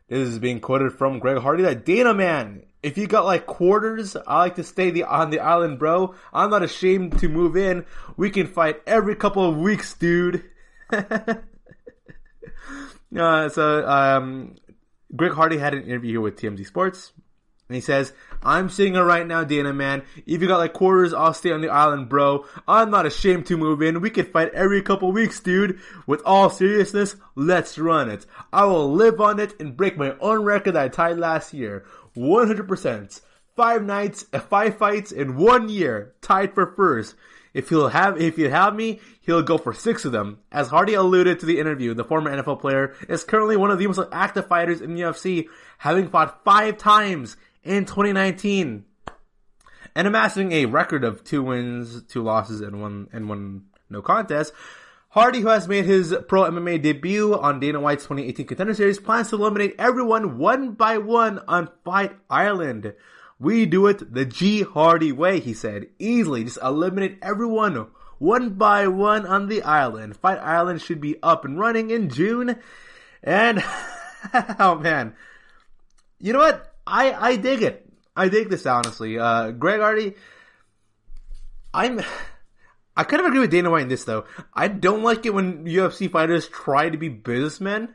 D: This is being quoted from Greg Hardy that, Dana, man, if you got like quarters, I like to stay on the island, bro. I'm not ashamed to move in. We can fight every couple of weeks, dude. Greg Hardy had an interview here with TMZ Sports, and he says, I'm sitting here right now, Dana, man. If you got like quarters, I'll stay on the island, bro. I'm not ashamed to move in. We can fight every couple weeks, dude. With all seriousness, let's run it. I will live on it and break my own record that I tied last year. 100%. 5 fights in 1 year, tied for first. If you have me, he'll go for 6 of them. As Hardy alluded to the interview, the former NFL player is currently one of the most active fighters in the UFC, having fought 5 times in 2019. And amassing a record of 2 wins, 2 losses, and one no contest, Hardy, who has made his pro MMA debut on Dana White's 2018 Contender Series, plans to eliminate everyone one by one on Fight Island. We do it the G Hardy way, he said. Easily, just eliminate everyone one by one on the island. Fight Island should be up and running in June. And, oh man. You know what? I dig it. I dig this, honestly. Greg Hardy, I kind of agree with Dana White in this, though. I don't like it when UFC fighters try to be businessmen.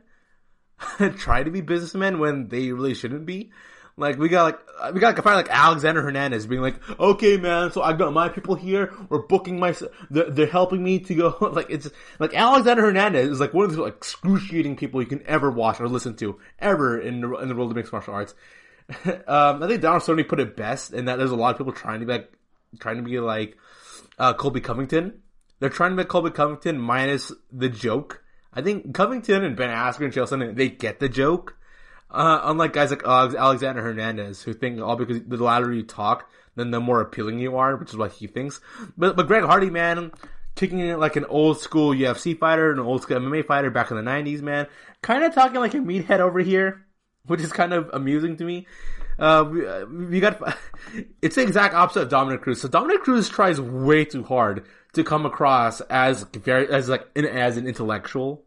D: Try to be businessmen when they really shouldn't be. Like, we got a fighter like Alexander Hernandez being like, okay, man, so I've got my people here, we're booking they're helping me to go, like, it's, like, Alexander Hernandez is like one of the, like, excruciating people you can ever watch or listen to, ever in the world of mixed martial arts. I think Donald Cerrone put it best in that there's a lot of people trying to be like Colby Covington. They're trying to make Colby Covington minus the joke. I think Covington and Ben Askren and Chael Sonnen, they get the joke. Unlike guys like Alexander Hernandez, who think all because the louder you talk, then the more appealing you are, which is what he thinks. But Greg Hardy, man, kicking it like an old school UFC fighter, an old school MMA fighter back in the 90s, man. Kind of talking like a meathead over here, which is kind of amusing to me. We got, it's the exact opposite of Dominic Cruz. So Dominic Cruz tries way too hard to come across as an intellectual.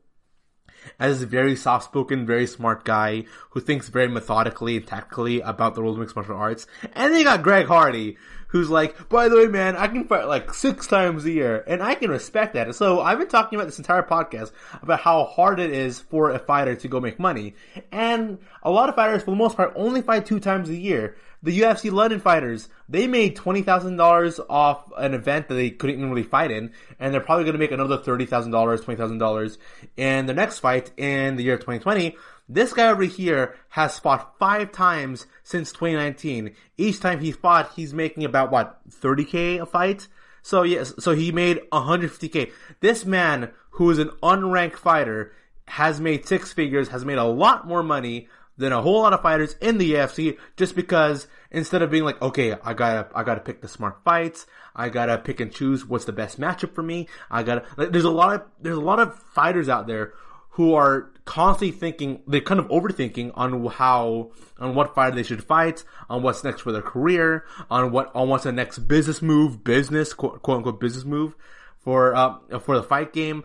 D: As a very soft-spoken, very smart guy who thinks very methodically and tactically about the world of mixed martial arts. And then you got Greg Hardy, who's like, by the way, man, I can fight like 6 times a year, and I can respect that. So I've been talking about this entire podcast about how hard it is for a fighter to go make money. And a lot of fighters, for the most part, only fight 2 times a year. The UFC London fighters, they made $20,000 off an event that they couldn't even really fight in, and they're probably going to make another $30,000, $20,000 in the next fight in the year 2020. This guy over here has fought 5 times since 2019. Each time he fought, he's making about, $30K a fight? So yes, so he made $150K. This man, who is an unranked fighter, has made 6 figures, has made a lot more money than a whole lot of fighters in the UFC, just because instead of being like, okay, I gotta pick the smart fights, I gotta pick and choose what's the best matchup for me, there's a lot of fighters out there who are constantly thinking, they're kind of overthinking on what fighter they should fight, on what's next for their career, on what's the next business move, quote unquote business move for the fight game.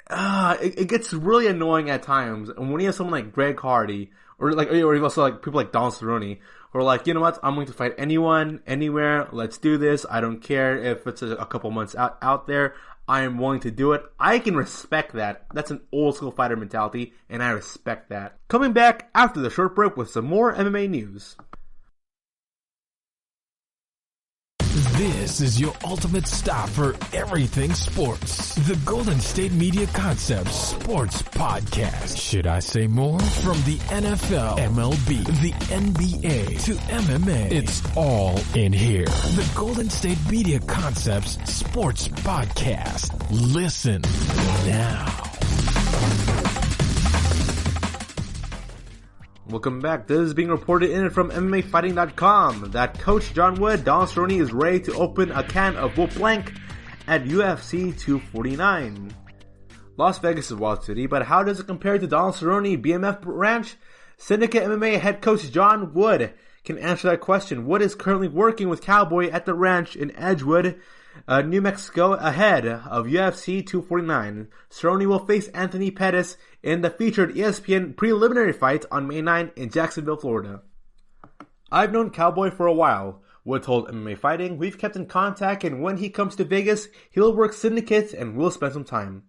D: It gets really annoying at times, and when you have someone like Greg Hardy, or also like people like Donald Cerrone, who are like, you know what, I'm going to fight anyone, anywhere, let's do this, I don't care if it's a couple months out there, I am willing to do it. I can respect that. That's an old school fighter mentality, and I respect that. Coming back after the short break with some more MMA news.
A: This is your ultimate stop for everything sports. The Golden State Media Concepts Sports Podcast. Should I say more? From the NFL, MLB, the NBA to MMA, it's all in here. The Golden State Media Concepts Sports Podcast. Listen now.
D: Welcome back. This is being reported in from MMAfighting.com that Coach John Wood, Donald Cerrone, is ready to open a can of Whoop Blank at UFC 249. Las Vegas is Wild City, but how does it compare to Donald Cerrone BMF Ranch? Syndicate MMA head coach John Wood can answer that question. Wood is currently working with Cowboy at the ranch in Edgewood, New Mexico, ahead of UFC 249. Cerrone will face Anthony Pettis in the featured ESPN preliminary fight on May 9 in Jacksonville, Florida. I've known Cowboy for a while, Wood told MMA Fighting. We've kept in contact, and when he comes to Vegas, he'll work syndicates and we'll spend some time.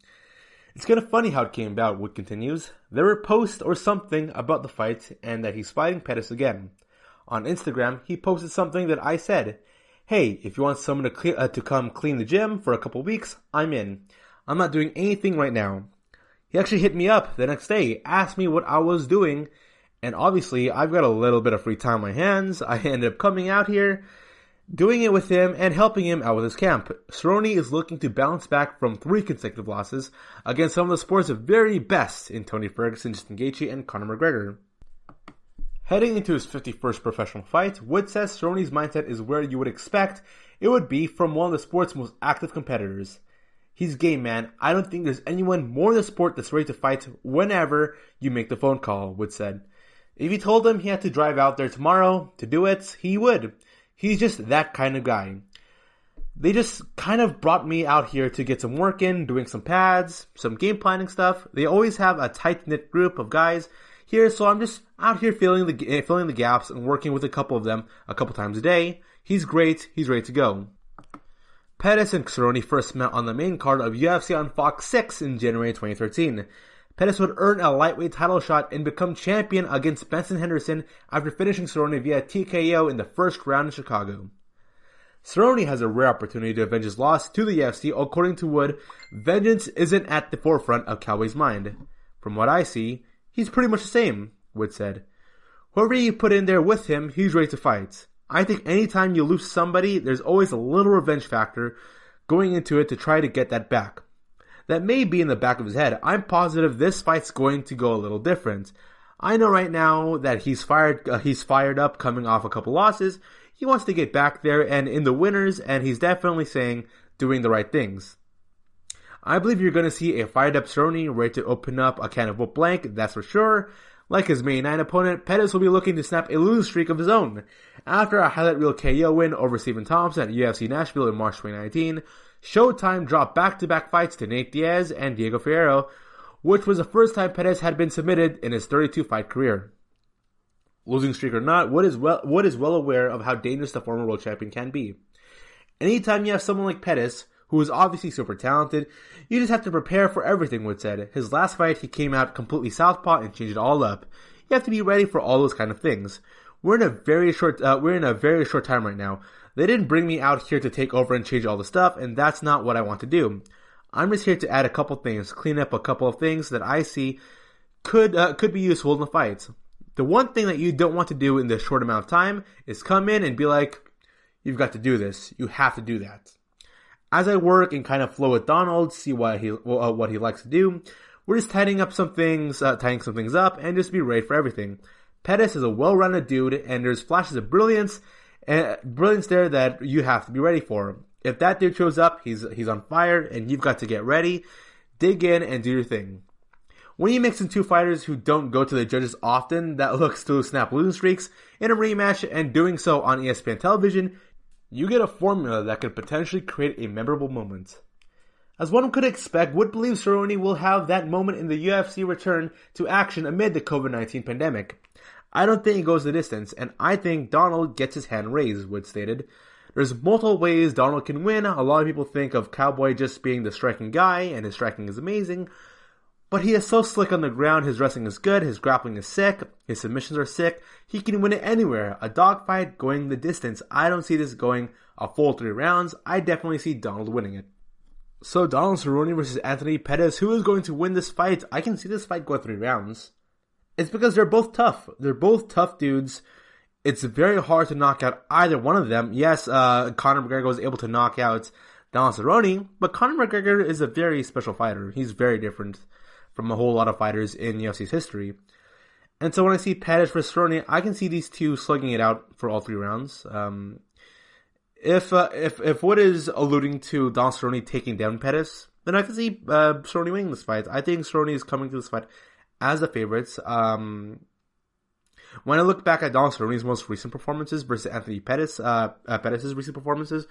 D: It's kind of funny how it came about, Wood continues. There were posts or something about the fight and that he's fighting Pettis again. On Instagram, he posted something that I said, hey, if you want someone to come clean the gym for a couple weeks, I'm in. I'm not doing anything right now. He actually hit me up the next day, asked me what I was doing, and obviously I've got a little bit of free time on my hands. I ended up coming out here, doing it with him, and helping him out with his camp. Cerrone is looking to bounce back from 3 consecutive losses against some of the sport's very best in Tony Ferguson, Justin Gaethje, and Conor McGregor. Heading into his 51st professional fight, Wood says Cerrone's mindset is where you would expect it would be from one of the sport's most active competitors. He's game, man. I don't think there's anyone more in the sport that's ready to fight whenever you make the phone call, Wood said. If you told him he had to drive out there tomorrow to do it, he would. He's just that kind of guy. They just kind of brought me out here to get some work in, doing some pads, some game planning stuff. They always have a tight-knit group of guys here, so I'm just out here filling the gaps and working with a couple of them a couple times a day. He's great. He's ready to go. Pettis and Cerrone first met on the main card of UFC on Fox 6 in January 2013. Pettis would earn a lightweight title shot and become champion against Benson Henderson after finishing Cerrone via TKO in the first round in Chicago. Cerrone has a rare opportunity to avenge his loss to the UFC. According to Wood, vengeance isn't at the forefront of Cowboy's mind. From what I see, he's pretty much the same, Wood said. Whoever you put in there with him, he's ready to fight. I think anytime you lose somebody, there's always a little revenge factor going into it to try to get that back. That may be in the back of his head. I'm positive this fight's going to go a little different. I know right now that he's fired up coming off a couple losses. He wants to get back there and in the winners, and he's definitely doing the right things. I believe you're going to see a fired up Cerrone ready to open up a can of whoop blank, that's for sure. Like his May 9 opponent, Pettis will be looking to snap a losing streak of his own. After a highlight reel KO win over Stephen Thompson at UFC Nashville in March 2019, Showtime dropped back-to-back fights to Nate Diaz and Diego Ferreiro, which was the first time Pettis had been submitted in his 32-fight career. Losing streak or not, Wood is well aware of how dangerous the former world champion can be. Anytime you have someone like Pettis, who is obviously super talented, you just have to prepare for everything, Wood said. His last fight, he came out completely southpaw and changed it all up. You have to be ready for all those kind of things. We're in a very short time right now. They didn't bring me out here to take over and change all the stuff, and that's not what I want to do. I'm just here to add a couple things, clean up a couple of things that I see could be useful in the fight. The one thing that you don't want to do in this short amount of time is come in and be like, you've got to do this. You have to do that. As I work and kind of flow with Donald, see what he likes to do, we're just tying some things up, and just be ready for everything. Pettis is a well-rounded dude, and there's flashes of brilliance there that you have to be ready for. If that dude shows up, he's on fire, and you've got to get ready, dig in, and do your thing. When you mix in two fighters who don't go to the judges often that looks to snap losing streaks in a rematch and doing so on ESPN television, you get a formula that could potentially create a memorable moment. As one could expect, Wood believes Cerrone will have that moment in the UFC return to action amid the COVID-19 pandemic. I don't think he goes the distance, and I think Donald gets his hand raised, Wood stated. There's multiple ways Donald can win. A lot of people think of Cowboy just being the striking guy, and his striking is amazing. But he is so slick on the ground, his wrestling is good, his grappling is sick, his submissions are sick, he can win it anywhere. A dogfight going the distance. I don't see this going a full 3 rounds. I definitely see Donald winning it. So Donald Cerrone versus Anthony Pettis, who is going to win this fight? I can see this fight go 3 rounds. It's because they're both tough. They're both tough dudes. It's very hard to knock out either one of them. Yes, Conor McGregor was able to knock out Donald Cerrone, but Conor McGregor is a very special fighter. He's very different from a whole lot of fighters in UFC's history. And so when I see Pettis versus Cerrone, I can see these two slugging it out for all 3 rounds. If Wood is alluding to Donald Cerrone taking down Pettis, then I can see Cerrone winning this fight. I think Cerrone is coming to this fight as the favorites. When I look back at Donald Cerrone's most recent performances versus Anthony Pettis' recent performances,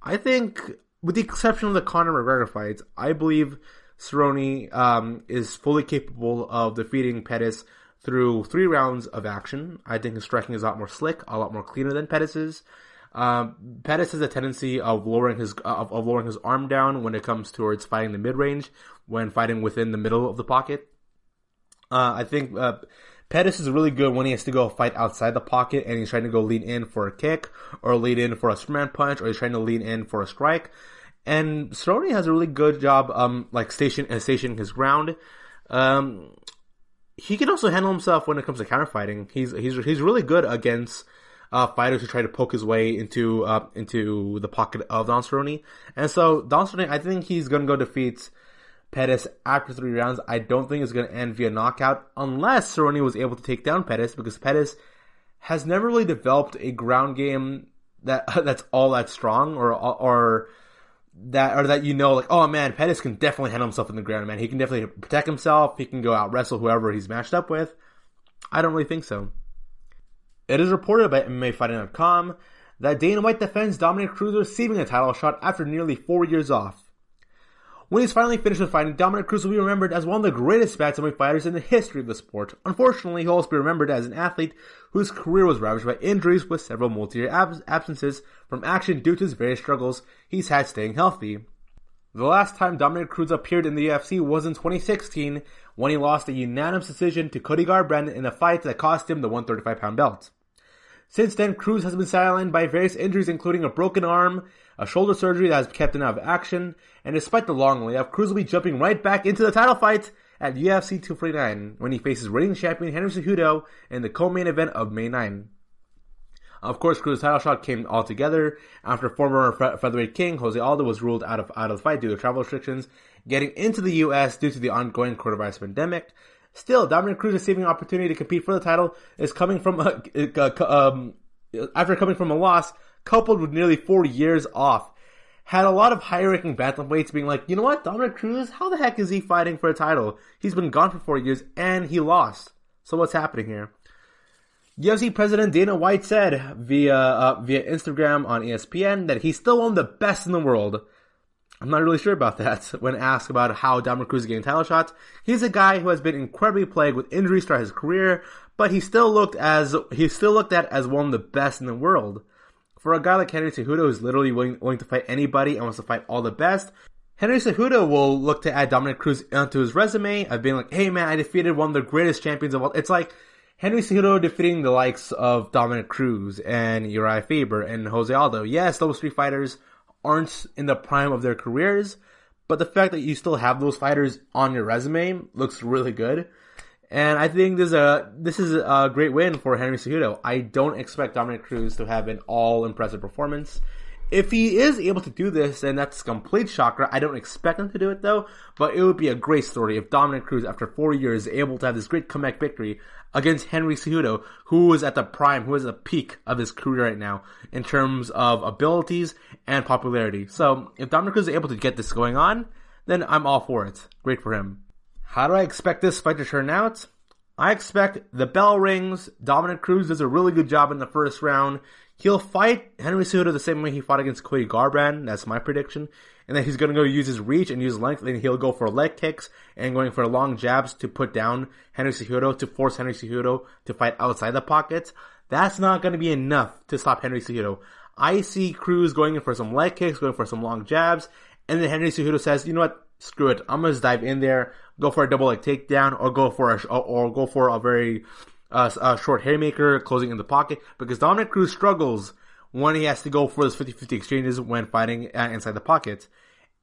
D: I think, with the exception of the Conor McGregor fight, I believe Cerrone is fully capable of defeating Pettis through 3 rounds of action. I think his striking is a lot more slick, a lot more cleaner than Pettis's. Pettis has a tendency of lowering his arm down when it comes towards fighting the mid-range, when fighting within the middle of the pocket. I think Pettis is really good when he has to go fight outside the pocket and he's trying to go lean in for a kick or lean in for a Superman punch or he's trying to lean in for a strike. And Cerrone has a really good job stationing his ground. He can also handle himself when it comes to counterfighting. He's really good against fighters who try to poke his way into the pocket of Donald Cerrone. And so Donald Cerrone, I think he's going to go defeat Pettis after 3 rounds. I don't think it's going to end via knockout unless Cerrone was able to take down Pettis, because Pettis has never really developed a ground game that's all that strong, or that like, oh man, Pettis can definitely handle himself in the ground, man. He can definitely protect himself. He can go out wrestle whoever he's matched up with. I don't really think so. It is reported by MMAfighting.com that Dana White defends Dominic Cruz receiving a title shot after nearly 4 years off. When he's finally finished with fighting, Dominic Cruz will be remembered as one of the greatest bantamweight fighters in the history of the sport. Unfortunately, he'll also be remembered as an athlete whose career was ravaged by injuries with several multi-year absences from action due to his various struggles he's had staying healthy. The last time Dominic Cruz appeared in the UFC was in 2016 when he lost a unanimous decision to Cody Garbrandt in a fight that cost him the 135-pound belt. Since then, Cruz has been sidelined by various injuries including a broken arm, a shoulder surgery that has kept him out of action, and despite the long layoff, Cruz will be jumping right back into the title fight at UFC 249 when he faces reigning champion Henry Cejudo in the co-main event of May 9. Of course, Cruz's title shot came all together after former featherweight king Jose Aldo was ruled out of the fight due to travel restrictions getting into the US due to the ongoing coronavirus pandemic. Still, Dominic Cruz receiving an opportunity to compete for the title is coming from after coming from a loss coupled with nearly 4 years off. Had a lot of high-ranking bantamweights being like, you know what, Dominic Cruz, how the heck is he fighting for a title? He's been gone for 4 years and he lost. So what's happening here? UFC President Dana White said via Instagram on ESPN that he's still one of the best in the world. I'm not really sure about that. When asked about how Dominic Cruz is getting title shots, he's a guy who has been incredibly plagued with injuries throughout his career, but he's still looked at as one of the best in the world. For a guy like Henry Cejudo who's literally willing to fight anybody and wants to fight all the best, Henry Cejudo will look to add Dominic Cruz onto his resume of being like, hey man, I defeated one of the greatest champions of all. It's like Henry Cejudo defeating the likes of Dominic Cruz and Uriah Faber and Jose Aldo. Yes, those three fighters aren't in the prime of their careers, but the fact that you still have those fighters on your resume looks really good. And I think this is a great win for Henry Cejudo. I don't expect Dominic Cruz to have an all-impressive performance. If he is able to do this, then that's a complete shocker. I don't expect him to do it though, but it would be a great story if Dominic Cruz, after 4 years, is able to have this great comeback victory against Henry Cejudo, who is at the prime, who is at the peak of his career right now in terms of abilities and popularity. So if Dominic Cruz is able to get this going on, then I'm all for it. Great for him. How do I expect this fight to turn out? I expect the bell rings, Dominic Cruz does a really good job in the first round. He'll fight Henry Cejudo the same way he fought against Cody Garbrandt. That's my prediction. And then he's going to go use his reach and use length, and he'll go for leg kicks and going for long jabs to put down Henry Cejudo, to force Henry Cejudo to fight outside the pocket. That's not going to be enough to stop Henry Cejudo. I see Cruz going in for some leg kicks, going for some long jabs, and then Henry Cejudo says, you know what, screw it, I'm going to just dive in there, go for a double leg takedown, or go for a very short haymaker closing in the pocket, because Dominic Cruz struggles when he has to go for those 50-50 exchanges when fighting inside the pocket.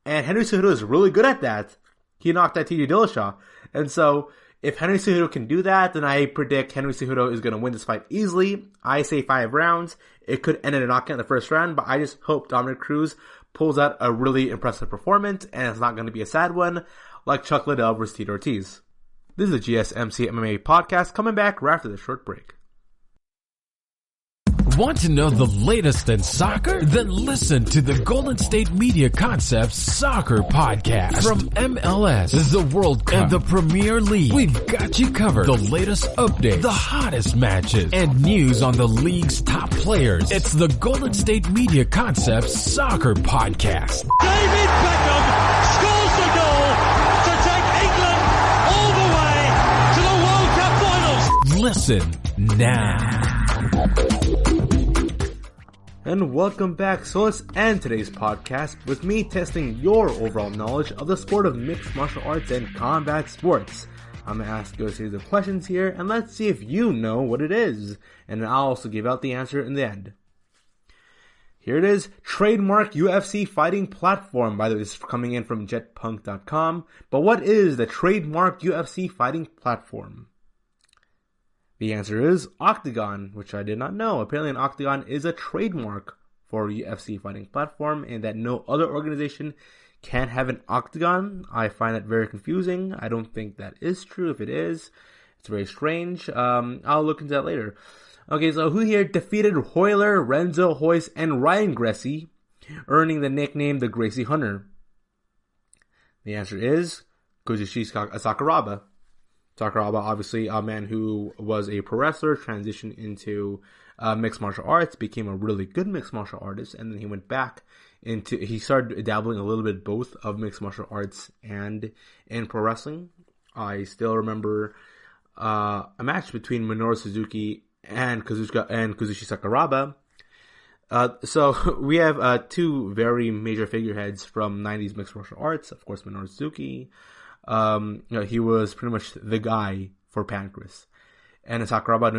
D: And Henry Cejudo is really good at that. He knocked out TJ Dillashaw. And so, if Henry Cejudo can do that, then I predict Henry Cejudo is going to win this fight easily. I say 5 rounds. It could end in a knockout in the first round, but I just hope Dominic Cruz pulls out a really impressive performance, and it's not going to be a sad one, like Chuck Liddell versus Tito Ortiz. This is the GSMC MMA podcast, coming back right after this short break.
A: Want to know the latest in soccer? Then listen to the Golden State Media Concepts Soccer Podcast. From MLS, the World Cup, and the Premier League, we've got you covered. The latest updates, the hottest matches, and news on the league's top players. It's the Golden State Media Concepts Soccer Podcast.
H: David Beckham scores the goal to take England all the way to the World Cup finals.
A: Listen now.
D: And welcome back. So let's end today's podcast with me testing your overall knowledge of the sport of mixed martial arts and combat sports. I'm going to ask you a series of questions here, and let's see if you know what it is. And I'll also give out the answer in the end. Here it is. Trademark UFC fighting platform. By the way, this is coming in from jetpunk.com. But what is the trademark UFC fighting platform? The answer is Octagon, which I did not know. Apparently an Octagon is a trademark for UFC fighting platform, and that no other organization can have an Octagon. I find that very confusing. I don't think that is true. If it is, it's very strange. I'll look into that later. Okay, so who here defeated Hoyler, Renzo Hoyce, and Ryan Gracie, earning the nickname the Gracie Hunter? The answer is Kazushi Sakuraba. Sakuraba, obviously a man who was a pro wrestler, transitioned into mixed martial arts, became a really good mixed martial artist, and then he went back he started dabbling a little bit both of mixed martial arts and in pro wrestling. I still remember a match between Minoru Suzuki and Kazushi Sakuraba. So we have two very major figureheads from 90s mixed martial arts. Of course, Minoru Suzuki. He was pretty much the guy for Pancrase. And Sakuraba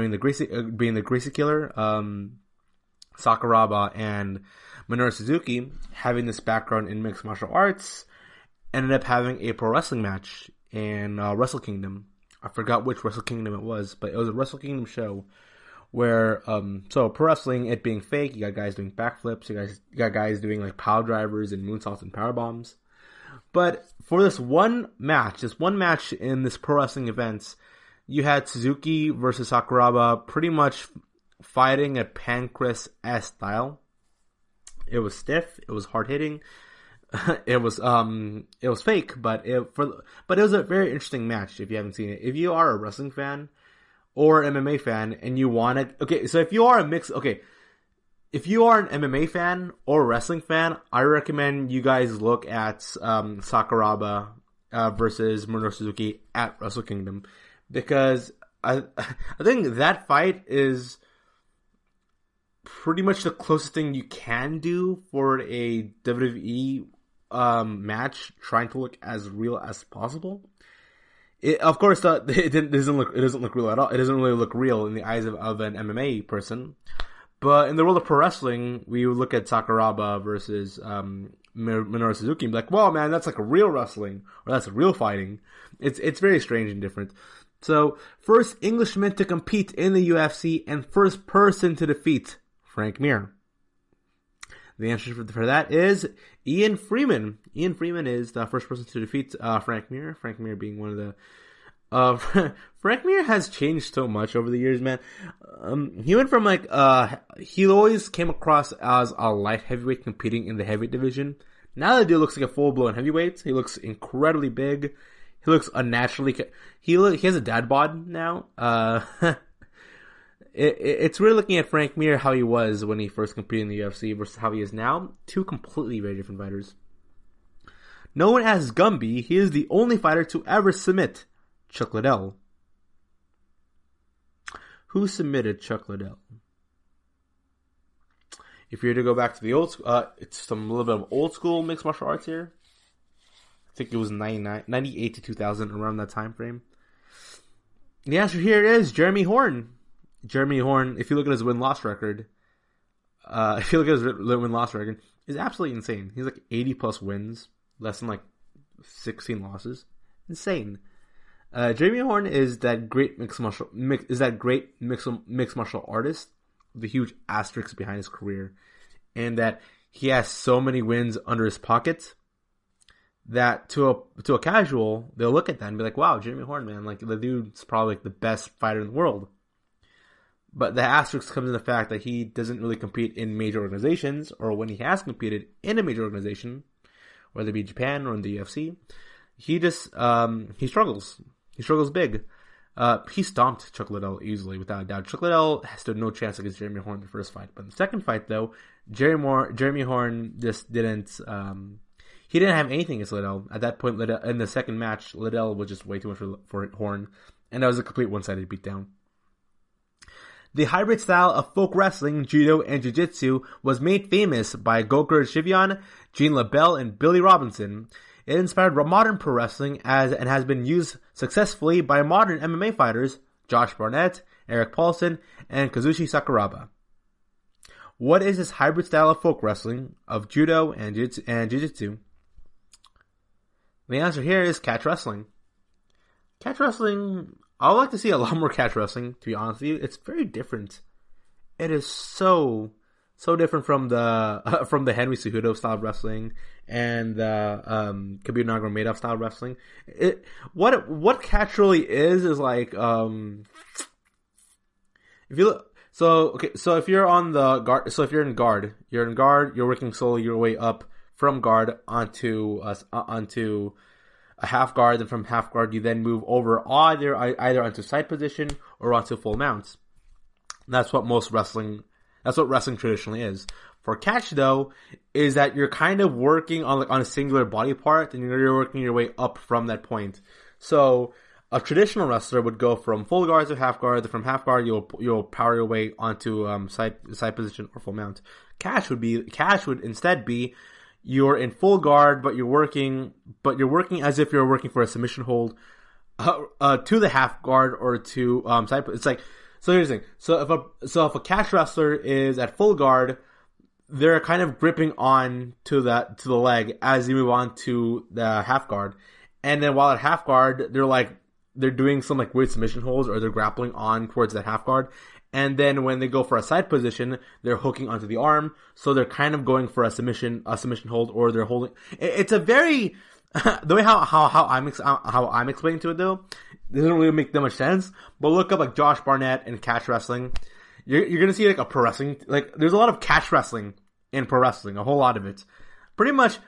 D: being the Gracie killer. Sakuraba and Minoru Suzuki, having this background in mixed martial arts, ended up having a pro wrestling match in Wrestle Kingdom. I forgot which Wrestle Kingdom it was, but it was a Wrestle Kingdom show where, so pro wrestling, it being fake, you got guys doing backflips, you got guys doing like pile drivers and moonsaults and power bombs. But for this one match in this pro wrestling event, you had Suzuki versus Sakuraba pretty much fighting a Pancrase-esque style. It was stiff, it was hard hitting, it was fake, but it was a very interesting match if you haven't seen it. If you are a wrestling fan or MMA fan and you want it, so if you are an MMA fan or wrestling fan, I recommend you guys look at Sakuraba versus Minoru Suzuki at Wrestle Kingdom, because I think that fight is pretty much the closest thing you can do for a WWE match, trying to look as real as possible. Of course, it doesn't look real at all. It doesn't really look real in the eyes of an MMA person. But in the world of pro wrestling, we would look at Sakuraba versus Minoru Suzuki and be like, "Well, man, that's like a real wrestling, or that's real fighting." It's very strange and different. So, first Englishman to compete in the UFC and first person to defeat Frank Mir. The answer for that is Ian Freeman. Ian Freeman is the first person to defeat Frank Mir. Frank Mir being one of the... Frank Mir has changed so much over the years, man. He went from he always came across as a light heavyweight competing in the heavyweight division. Now the dude looks like a full-blown heavyweight. He looks incredibly big. He looks unnaturally... He has a dad bod now. It's really looking at Frank Mir, how he was when he first competed in the UFC versus how he is now. Two completely very different fighters. Known as Gumby, he is the only fighter to ever submit Chuck Liddell. Who submitted Chuck Liddell? If you were to go back to the old school, it's a little bit of old school mixed martial arts here. I think it was 98 to 2000, around that time frame. The answer here is Jeremy Horn. Jeremy Horn, if you look at his win-loss record, is absolutely insane. He's like 80 plus wins, less than like 16 losses. Insane. Jeremy Horn is that great mixed martial artist with a huge asterisk behind his career, and that he has so many wins under his pocket that to a casual, they'll look at that and be like, "Wow, Jeremy Horn, man, like the dude's probably like the best fighter in the world." But the asterisk comes in the fact that he doesn't really compete in major organizations, or when he has competed in a major organization, whether it be Japan or in the UFC, he just he struggles. He struggles big. He stomped Chuck Liddell easily, without a doubt. Chuck Liddell stood no chance against Jeremy Horn in the first fight. But in the second fight, though, Jeremy Horn just didn't... he didn't have anything against Liddell. At that point, in the second match, Liddell was just way too much for Horn. And that was a complete one-sided beatdown. The hybrid style of folk wrestling, judo, and jiu-jitsu was made famous by Gokar Shivian, Gene LaBelle, and Billy Robinson. It inspired modern pro wrestling and has been used successfully by modern MMA fighters Josh Barnett, Eric Paulson, and Kazushi Sakuraba. What is this hybrid style of folk wrestling, of judo and jiu-jitsu? The answer here is catch wrestling. Catch wrestling, I would like to see a lot more catch wrestling, to be honest with you. It's very different. It is so different from the Henry Cejudo style of wrestling and the Khabib Nurmagomedov style of wrestling. What catch really is like if you look, So if you're on the guard, so if you're in guard, you're working slowly your way up from guard onto a half guard, and from half guard you then move over either onto side position or onto full mounts. That's what wrestling traditionally is. For catch though, is that you're kind of working on a singular body part, and you're working your way up from that point. So a traditional wrestler would go from full guard to half guard. From half guard, you'll power your way onto side position or full mount. Catch would instead be you're in full guard, but you're working as if you're working for a submission hold to the half guard or to side. It's like, so here's the thing. So if a catch wrestler is at full guard, they're kind of gripping on to the leg as you move on to the half guard, and then while at half guard, they're doing some like weird submission holds, or they're grappling on towards that half guard. And then when they go for a side position, they're hooking onto the arm. So they're kind of going for a submission hold, or they're holding. It's a very, the way how I'm explaining to it though, it doesn't really make that much sense. But look up like Josh Barnett and catch wrestling. You're gonna see like a pro wrestling, like there's a lot of catch wrestling in pro wrestling, a whole lot of it. Pretty much,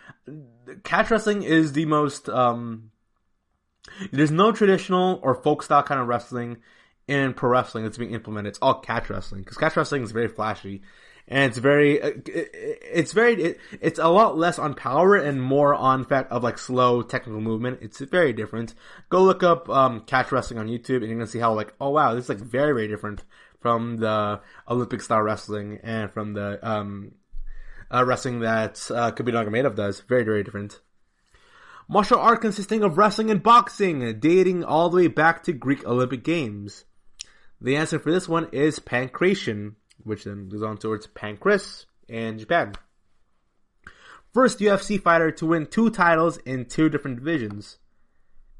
D: catch wrestling is the most, there's no traditional or folk style kind of wrestling in pro wrestling that's being implemented. It's all catch wrestling, because catch wrestling is very flashy, and it's a lot less on power and more on fact of like slow technical movement. It's very different. Go look up catch wrestling on YouTube, and you're gonna see how like, oh wow, this is like very, very different from the Olympic style wrestling and from the wrestling that Khabib Nurmagomedov does. Very, very different. Martial art consisting of wrestling and boxing, dating all the way back to Greek Olympic Games. The answer for this one is pancration, which then goes on towards pancras in Japan. First UFC fighter to win 2 titles in 2 different divisions.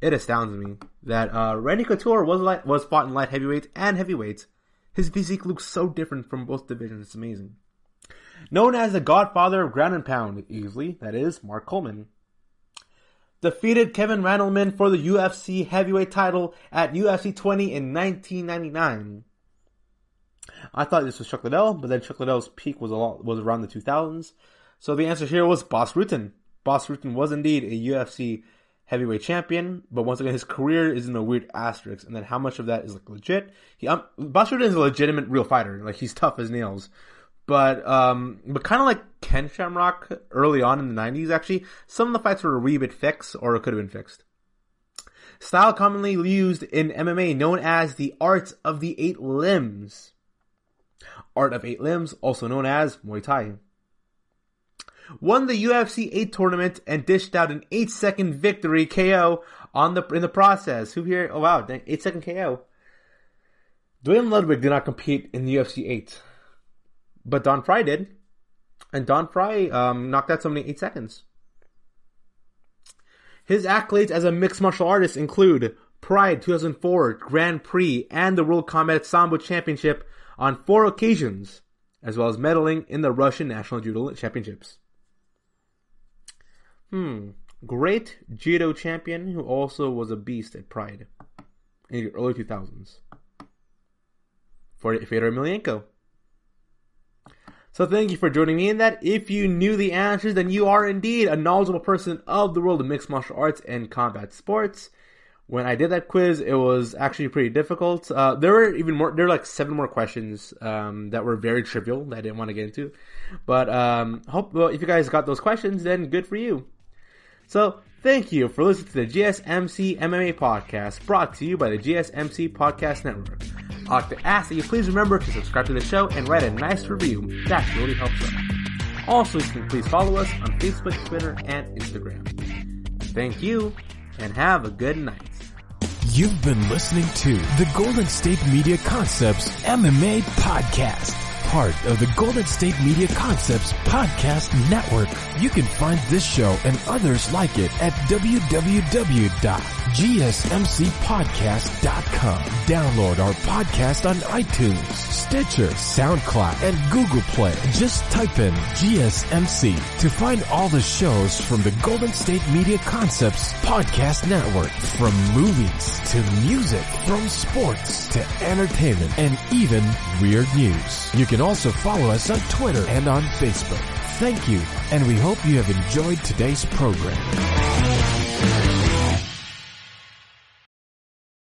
D: It astounds me that Randy Couture was fought in light heavyweight and heavyweight. His physique looks so different from both divisions. It's amazing. Known as the Godfather of Ground and Pound, easily, that is Mark Coleman. Defeated Kevin Randleman for the UFC heavyweight title at UFC 20 in 1999. I thought this was Chuck Liddell, but then Chuck Liddell's peak was around the 2000s. So the answer here was Bas Rutten. Bas Rutten was indeed a UFC heavyweight champion, but once again, his career is in a weird asterisk. And then how much of that is like legit? Bas Rutten is a legitimate real fighter. Like, he's tough as nails. But kind of like Ken Shamrock early on in the 90s, actually, some of the fights were a wee bit fixed, or it could have been fixed. Style commonly used in MMA known as the Art of the 8 Limbs. Art of 8 Limbs, also known as Muay Thai. Won the UFC 8 tournament and dished out an 8-second victory KO in the process. Who here? Oh wow, 8-second KO. Dwayne Ludwig did not compete in the UFC 8. But Don Fry did. And Don Fry knocked out somebody in 8 seconds. His accolades as a mixed martial artist include Pride 2004, Grand Prix, and the World Combat Sambo Championship on 4 occasions, as well as medaling in the Russian National Judo Championships. Great judo champion who also was a beast at Pride in the early 2000s. Fedor Emelianenko. So thank you for joining me in that. If you knew the answers, then you are indeed a knowledgeable person of the world of mixed martial arts and combat sports. When I did that quiz, it was actually pretty difficult. There were like 7 more questions that were very trivial that I didn't want to get into. But if you guys got those questions, then good for you. So thank you for listening to the GSMC MMA podcast, brought to you by the GSMC Podcast Network. I'd like to ask that you please remember to subscribe to the show and write a nice review. That really helps us. Also, you can please follow us on Facebook, Twitter, and Instagram. Thank you, and have a good night.
A: You've been listening to the Golden State Media Concepts MMA Podcast, part of the Golden State Media Concepts Podcast Network. You can find this show and others like it at www.gsmcpodcast.com. Download our podcast on iTunes, Stitcher, SoundCloud, and Google Play. Just type in GSMC to find all the shows from the Golden State Media Concepts Podcast Network. From movies to music, from sports to entertainment, and even weird news. You can also follow us on Twitter and on Facebook. Thank you, and we hope you have enjoyed today's program.